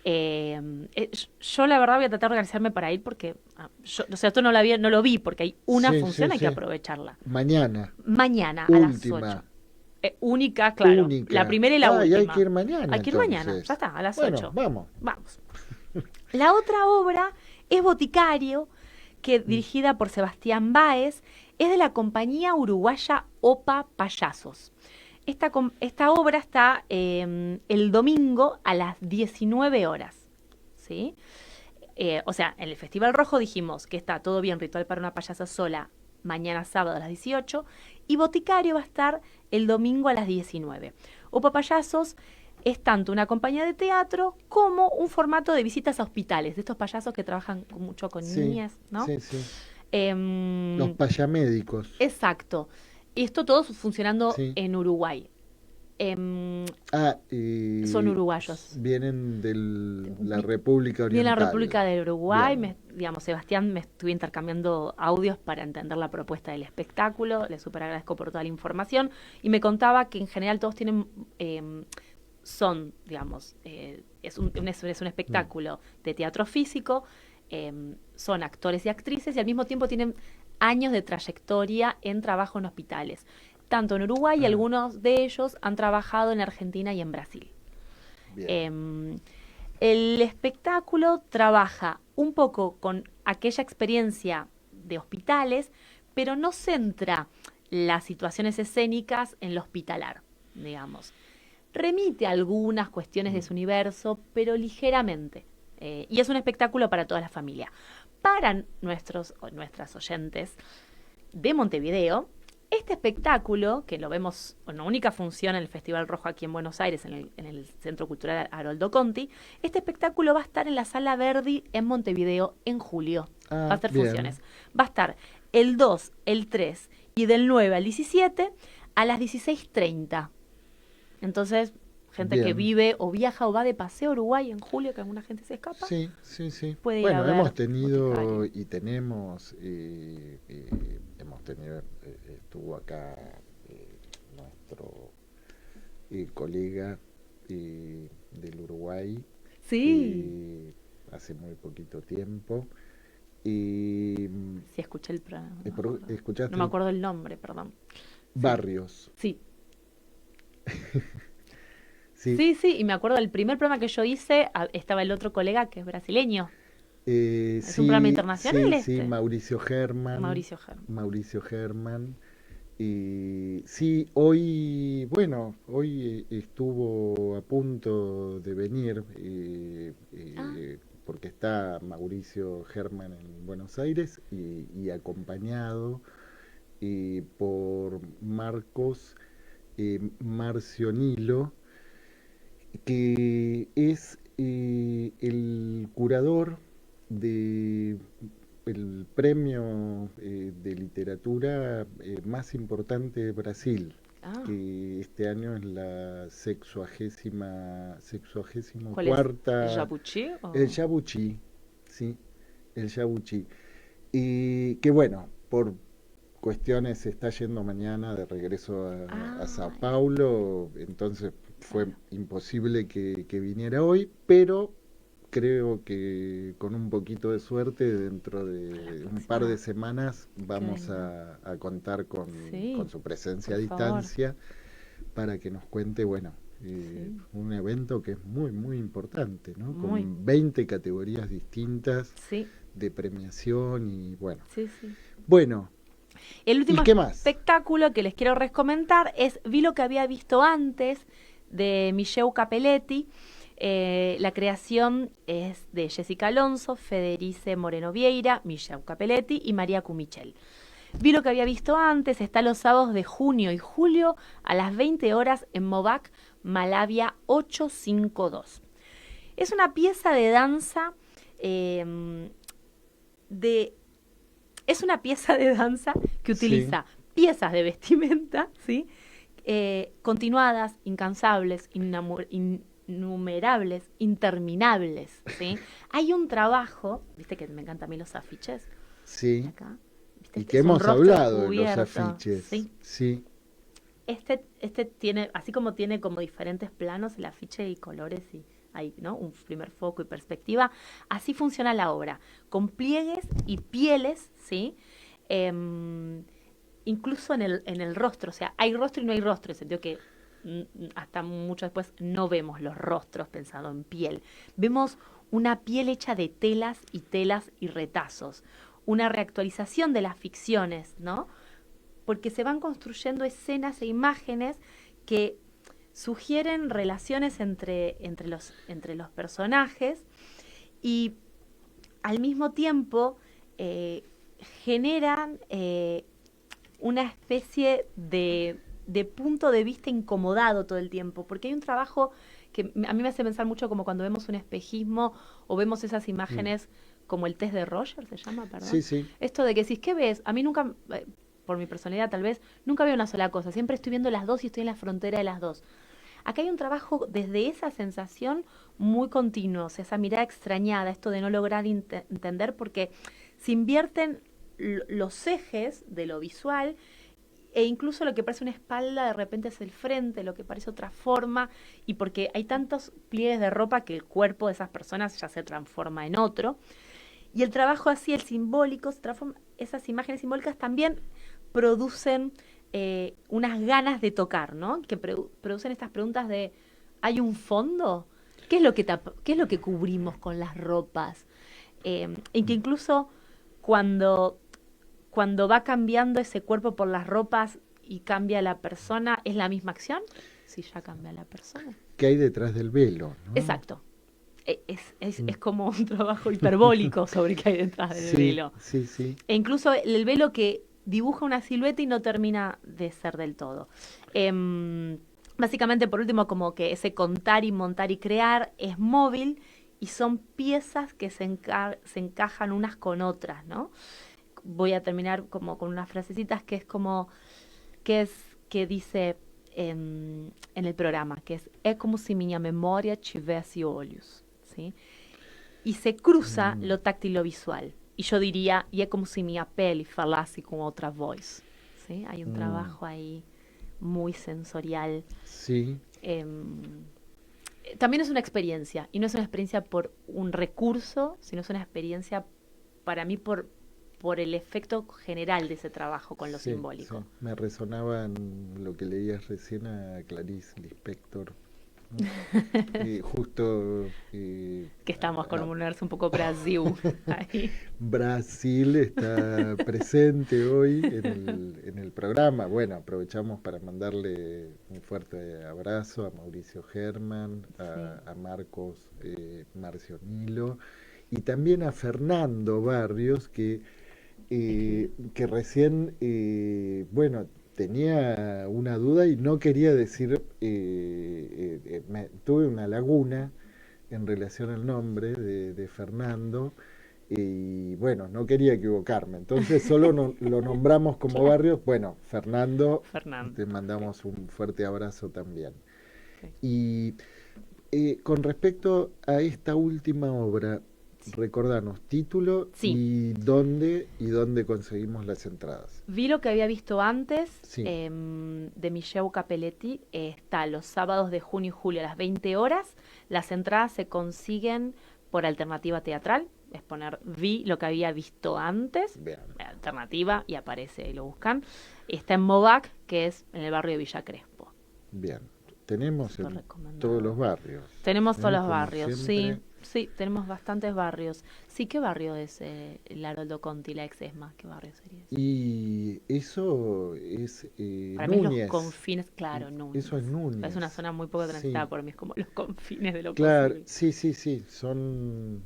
Speaker 7: Yo la verdad voy a tratar de organizarme para ir porque, o sea, esto no lo vi porque hay una
Speaker 1: Sí,
Speaker 7: función,
Speaker 1: sí,
Speaker 7: hay
Speaker 1: sí.
Speaker 7: que aprovecharla.
Speaker 1: Mañana.
Speaker 7: Mañana a las
Speaker 1: Última.
Speaker 7: 8. Única, claro.
Speaker 1: Única.
Speaker 7: La primera y la última.
Speaker 1: Y hay que ir mañana.
Speaker 7: Hay que ir mañana,
Speaker 1: entonces.
Speaker 7: ya está, a las
Speaker 1: Bueno,
Speaker 7: 8.
Speaker 1: vamos.
Speaker 7: Vamos. La otra obra es Boticario, que dirigida por Sebastián Báez, es de la compañía uruguaya Opa Payasos. Esta obra está el domingo a las 19 horas. ¿Sí? O sea, en el Festival Rojo dijimos que está Todo bien, ritual para una payasa sola, mañana sábado a las 18, y Boticario va a estar el domingo a las 19. Opa Payasos es tanto una compañía de teatro como un formato de visitas a hospitales, de estos payasos que trabajan mucho con
Speaker 1: Sí,
Speaker 7: niñas, ¿no?
Speaker 1: Sí, sí.
Speaker 7: Em,
Speaker 1: Los payamédicos.
Speaker 7: exacto. Y esto todo funcionando
Speaker 1: Sí.
Speaker 7: en Uruguay. Son uruguayos.
Speaker 1: Vienen de la República Oriental.
Speaker 7: Viene la República del Uruguay,
Speaker 1: Bien.
Speaker 7: digamos, Sebastián, me estuve intercambiando audios para entender la propuesta del espectáculo, le súper agradezco por toda la información, y me contaba que en general todos tienen, digamos, es un espectáculo de teatro físico, son actores y actrices, y al mismo tiempo tienen años de trayectoria en trabajo en hospitales. Tanto en Uruguay, y algunos de ellos han trabajado en Argentina y en Brasil.
Speaker 1: Bien.
Speaker 7: El espectáculo trabaja un poco con aquella experiencia de hospitales, pero no centra las situaciones escénicas en lo hospitalar, digamos. Remite a algunas cuestiones de su universo, pero ligeramente. Y es un espectáculo para toda la familia. Para nuestras oyentes de Montevideo, este espectáculo, que lo vemos en la única función en el Festival Rojo aquí en Buenos Aires, en el Centro Cultural Haroldo Conti, este espectáculo va a estar en la Sala Verdi en Montevideo en julio. Va a hacer
Speaker 1: Bien.
Speaker 7: funciones. Va a estar el 2, el 3 y del 9 al 17 a las 16:30. Entonces, gente que
Speaker 1: Bien.
Speaker 7: vive o viaja o va de paseo a Uruguay en julio, que alguna gente se escapa.
Speaker 1: Sí, sí, sí.
Speaker 7: Puede ir a
Speaker 1: Bueno,
Speaker 7: ver
Speaker 1: hemos tenido
Speaker 7: Boticario.
Speaker 1: y tenemos, estuvo acá nuestro colega del Uruguay
Speaker 7: Sí.
Speaker 1: hace muy poquito tiempo. Y
Speaker 7: Sí, escuché el programa.
Speaker 1: ¿escuchaste?
Speaker 7: No me acuerdo el nombre, perdón.
Speaker 1: Barrios.
Speaker 7: Sí.
Speaker 1: Sí.
Speaker 7: Sí, y me acuerdo del primer programa que yo hice, estaba el otro colega que es brasileño. ¿Es un programa internacional
Speaker 1: Sí,
Speaker 7: este?
Speaker 1: Mauricio Herman.
Speaker 7: Mauricio Herman.
Speaker 1: Y sí, hoy estuvo a punto de venir, porque está Mauricio Herman en Buenos Aires y acompañado por Marcos Marcionilo, que es el curador de premio de literatura más importante de Brasil,
Speaker 7: Ah,
Speaker 1: que este año es la sexuagésimo
Speaker 7: ¿cuál es?
Speaker 1: cuarta.
Speaker 7: ¿El Yabuchí? O...
Speaker 1: El Yabuchí, sí, el Yabuchí. Y que bueno, por cuestiones se está yendo mañana de regreso a Sao
Speaker 7: Ay,
Speaker 1: Paulo, entonces fue
Speaker 7: claro,
Speaker 1: imposible que viniera hoy, pero creo que con un poquito de suerte, dentro
Speaker 7: a la
Speaker 1: de un par de
Speaker 7: próxima
Speaker 1: semanas
Speaker 7: que
Speaker 1: vamos
Speaker 7: venga.
Speaker 1: a contar con
Speaker 7: Sí,
Speaker 1: su presencia
Speaker 7: por
Speaker 1: a
Speaker 7: favor.
Speaker 1: distancia para que nos cuente, bueno,
Speaker 7: Sí,
Speaker 1: un evento que es muy, muy importante, ¿no?
Speaker 7: muy.
Speaker 1: Con 20 categorías distintas
Speaker 7: Sí,
Speaker 1: de premiación y bueno.
Speaker 7: sí, sí.
Speaker 1: Bueno,
Speaker 7: El
Speaker 1: ¿y
Speaker 7: último
Speaker 1: qué más?
Speaker 7: espectáculo que les quiero recomendar es Vi lo que había visto antes, de Micheu Capelletti. La creación es de Jessica Alonso, Federice Moreno Vieira, Micheu Capelletti y María Cumichel. Vi lo que había visto antes, está los sábados de junio y julio a las 20 horas en Movac, Malavia 852. Es una pieza de danza eh, de es una pieza de danza que
Speaker 1: Sí,
Speaker 7: utiliza piezas de vestimenta, ¿sí? Continuadas, incansables, innumerables, interminables, ¿sí? Hay un trabajo, viste que me encantan a mí los afiches, de
Speaker 1: sí.
Speaker 7: acá, viste,
Speaker 1: Y que
Speaker 7: es un
Speaker 1: hemos
Speaker 7: rostro
Speaker 1: hablado de los
Speaker 7: cubierto,
Speaker 1: afiches.
Speaker 7: ¿sí?
Speaker 1: Sí,
Speaker 7: Este tiene, así como tiene como diferentes planos, el afiche y colores y hay, ¿no? Un primer foco y perspectiva. Así funciona la obra, con pliegues y pieles, ¿sí? Incluso en el rostro, o sea, hay rostro y no hay rostro, en el sentido que hasta mucho después no vemos los rostros pensado en piel. Vemos una piel hecha de telas y retazos, una reactualización de las ficciones, ¿no? Porque se van construyendo escenas e imágenes que sugieren relaciones entre los personajes y al mismo tiempo generan una especie de punto de vista incomodado todo el tiempo, porque hay un trabajo que a mí me hace pensar mucho como cuando vemos un espejismo o vemos esas
Speaker 1: mm,
Speaker 7: imágenes como el test de Roger, se llama,
Speaker 1: sí,
Speaker 7: perdón.
Speaker 1: sí.
Speaker 7: Esto de que decís, ¿qué ves? A mí nunca, por mi personalidad tal vez, nunca veo una sola cosa, siempre estoy viendo las dos y estoy en la frontera de las dos. Acá hay un trabajo desde esa sensación muy continuo, o sea, esa mirada extrañada, esto de no lograr entender, porque se invierten los ejes de lo visual e incluso lo que parece una espalda de repente es el frente, lo que parece otra forma, y porque hay tantos pliegues de ropa que el cuerpo de esas personas ya se transforma en otro. Y el trabajo así, el simbólico, se transforma, esas imágenes simbólicas también producen unas ganas de tocar, ¿no? Que producen estas preguntas de, ¿hay un fondo? ¿Qué es lo que, qué es lo que cubrimos con las ropas? Y que incluso cuando, cuando va cambiando ese cuerpo por las ropas y cambia la persona, ¿es la misma acción? Si ya cambia la persona.
Speaker 1: ¿Qué hay detrás del velo, no?
Speaker 7: Exacto. Es
Speaker 1: Mm.
Speaker 7: como un trabajo hiperbólico sobre qué hay detrás del
Speaker 1: Sí,
Speaker 7: velo.
Speaker 1: sí, sí.
Speaker 7: E incluso el velo que dibuja una silueta y no termina de ser del todo. Básicamente, por último, como que ese contar y montar y crear es móvil y son piezas que se encajan unas con otras, ¿no? Voy a terminar como con unas frasecitas que es como, que dice en el programa, que es como si minha memoria tivesse olhos, ¿sí? Y se cruza
Speaker 1: Mm,
Speaker 7: lo táctil y lo visual. Y yo diría, y es como si mi pele falasse con otra voz. ¿Sí? Hay un
Speaker 1: mm,
Speaker 7: trabajo ahí muy sensorial.
Speaker 1: sí,
Speaker 7: También es una experiencia, y no es una experiencia por un recurso, sino es una experiencia para mí por el efecto general de ese trabajo con lo
Speaker 1: sí, sí.
Speaker 7: simbólico.
Speaker 1: Me resonaba en lo que leías recién a Clarice Lispector, ¿no? Justo
Speaker 7: Que estamos con
Speaker 1: a-
Speaker 7: un universo un poco Brasil ahí.
Speaker 1: Brasil está presente hoy en el programa. Bueno, aprovechamos para mandarle un fuerte abrazo a Mauricio Germán,
Speaker 7: Sí.
Speaker 1: a Marcos Marcio Nilo y también a Fernando Barrios, que recién, bueno, tenía una duda y no quería decir, tuve una laguna en relación al nombre de Fernando Y bueno, no quería equivocarme, entonces solo lo nombramos como barrios. Bueno, Fernando, te mandamos un fuerte abrazo también. Y con respecto a esta última obra, recordanos título y dónde conseguimos las entradas.
Speaker 7: Vi lo que había visto antes,
Speaker 1: Sí.
Speaker 7: de Michel Capelletti. Está los sábados de junio y julio a las 20 horas. Las entradas se consiguen por alternativa teatral. Es poner vi lo que había visto antes,
Speaker 1: Bien.
Speaker 7: alternativa, y aparece y lo buscan. Está en Movac, que es en el barrio de Villa Crespo.
Speaker 1: Bien. Tenemos
Speaker 7: Súper
Speaker 1: en
Speaker 7: recomendado.
Speaker 1: todos los barrios.
Speaker 7: Tenemos todos los
Speaker 1: Como
Speaker 7: barrios,
Speaker 1: siempre.
Speaker 7: sí, tenemos bastantes barrios. Sí, ¿qué barrio es el Haroldo Conti, la ex ESMA? ¿Qué barrio sería ese?
Speaker 1: Y eso es
Speaker 7: Para mí es
Speaker 1: Núñez.
Speaker 7: los confines, claro, Núñez.
Speaker 1: Eso es Núñez.
Speaker 7: Es una zona muy poco transitada,
Speaker 1: Sí.
Speaker 7: por mí es como los confines de lo
Speaker 1: Claro,
Speaker 7: posible.
Speaker 1: sí, son,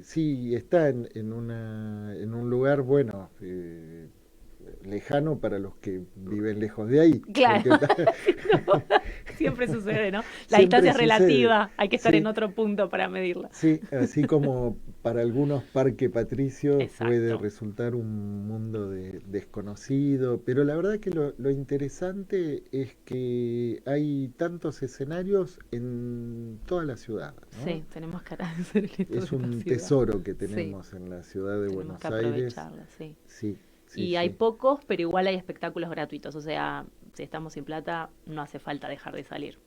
Speaker 1: sí, está en un lugar, bueno, lejano para los que viven lejos de ahí.
Speaker 7: Claro,
Speaker 1: porque-
Speaker 7: no, siempre sucede, ¿no? La
Speaker 1: Siempre
Speaker 7: distancia es
Speaker 1: sucede.
Speaker 7: relativa, hay que estar
Speaker 1: Sí.
Speaker 7: en otro punto para medirla.
Speaker 1: Sí, así como para algunos Parque Patricio puede
Speaker 7: Exacto.
Speaker 1: resultar un mundo desconocido, pero la verdad que lo interesante es que hay tantos escenarios en toda la ciudad, ¿no?
Speaker 7: Sí, tenemos que agradecer el estado
Speaker 1: Es
Speaker 7: de la
Speaker 1: un
Speaker 7: ciudad.
Speaker 1: tesoro que tenemos en la ciudad de
Speaker 7: Tenemos
Speaker 1: Buenos
Speaker 7: que
Speaker 1: Aires.
Speaker 7: aprovecharla, sí.
Speaker 1: Sí,
Speaker 7: Y hay pocos, pero igual hay espectáculos gratuitos. O sea, si estamos sin plata, no hace falta dejar de salir.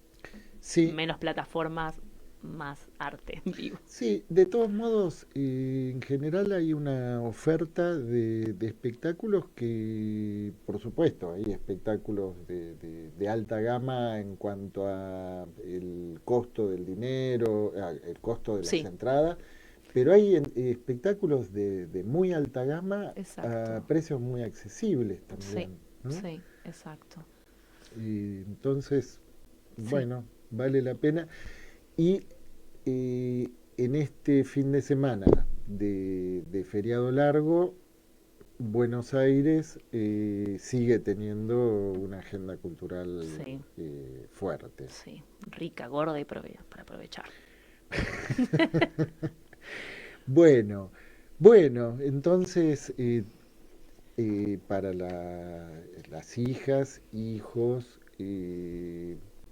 Speaker 1: Sí,
Speaker 7: Menos plataformas, más arte en vivo.
Speaker 1: sí, de todos modos, en general hay una oferta de espectáculos que, por supuesto, hay espectáculos de alta gama en cuanto a el costo del dinero, el costo de las
Speaker 7: Sí.
Speaker 1: entradas, pero hay espectáculos de muy alta gama a
Speaker 7: Exacto.
Speaker 1: precios muy accesibles
Speaker 7: Sí,
Speaker 1: también, ¿no?
Speaker 7: sí, exacto.
Speaker 1: Y entonces,
Speaker 7: Sí.
Speaker 1: bueno, vale la pena. Y en este fin de semana de feriado largo, Buenos Aires sigue teniendo una agenda cultural
Speaker 7: Sí.
Speaker 1: fuerte.
Speaker 7: Sí, rica, gorda y para aprovechar.
Speaker 1: Bueno, entonces para las hijas, hijos,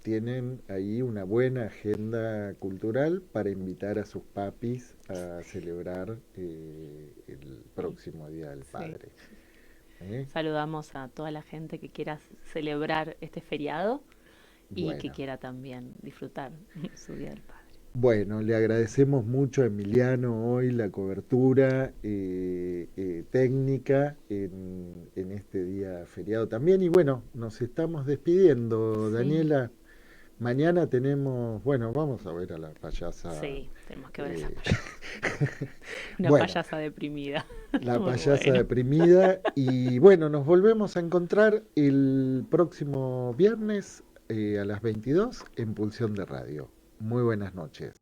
Speaker 1: tienen ahí una buena agenda cultural para invitar a sus papis a celebrar el próximo Día del
Speaker 7: Sí.
Speaker 1: Padre. ¿Eh?
Speaker 7: Saludamos a toda la gente que quiera celebrar este feriado y
Speaker 1: Bueno.
Speaker 7: que quiera también disfrutar su Día del Padre.
Speaker 1: Bueno, le agradecemos mucho a Emiliano hoy la cobertura técnica en este día feriado también. Y bueno, nos estamos despidiendo,
Speaker 7: Sí.
Speaker 1: Daniela. Mañana tenemos, bueno, vamos a ver a la payasa.
Speaker 7: Sí, tenemos que ver esa
Speaker 1: eh,
Speaker 7: payasa. Una
Speaker 1: bueno,
Speaker 7: payasa deprimida.
Speaker 1: la
Speaker 7: Muy
Speaker 1: payasa
Speaker 7: bueno.
Speaker 1: deprimida. Y bueno, nos volvemos a encontrar el próximo viernes a las 22 en Pulsión de Radio. Muy buenas noches.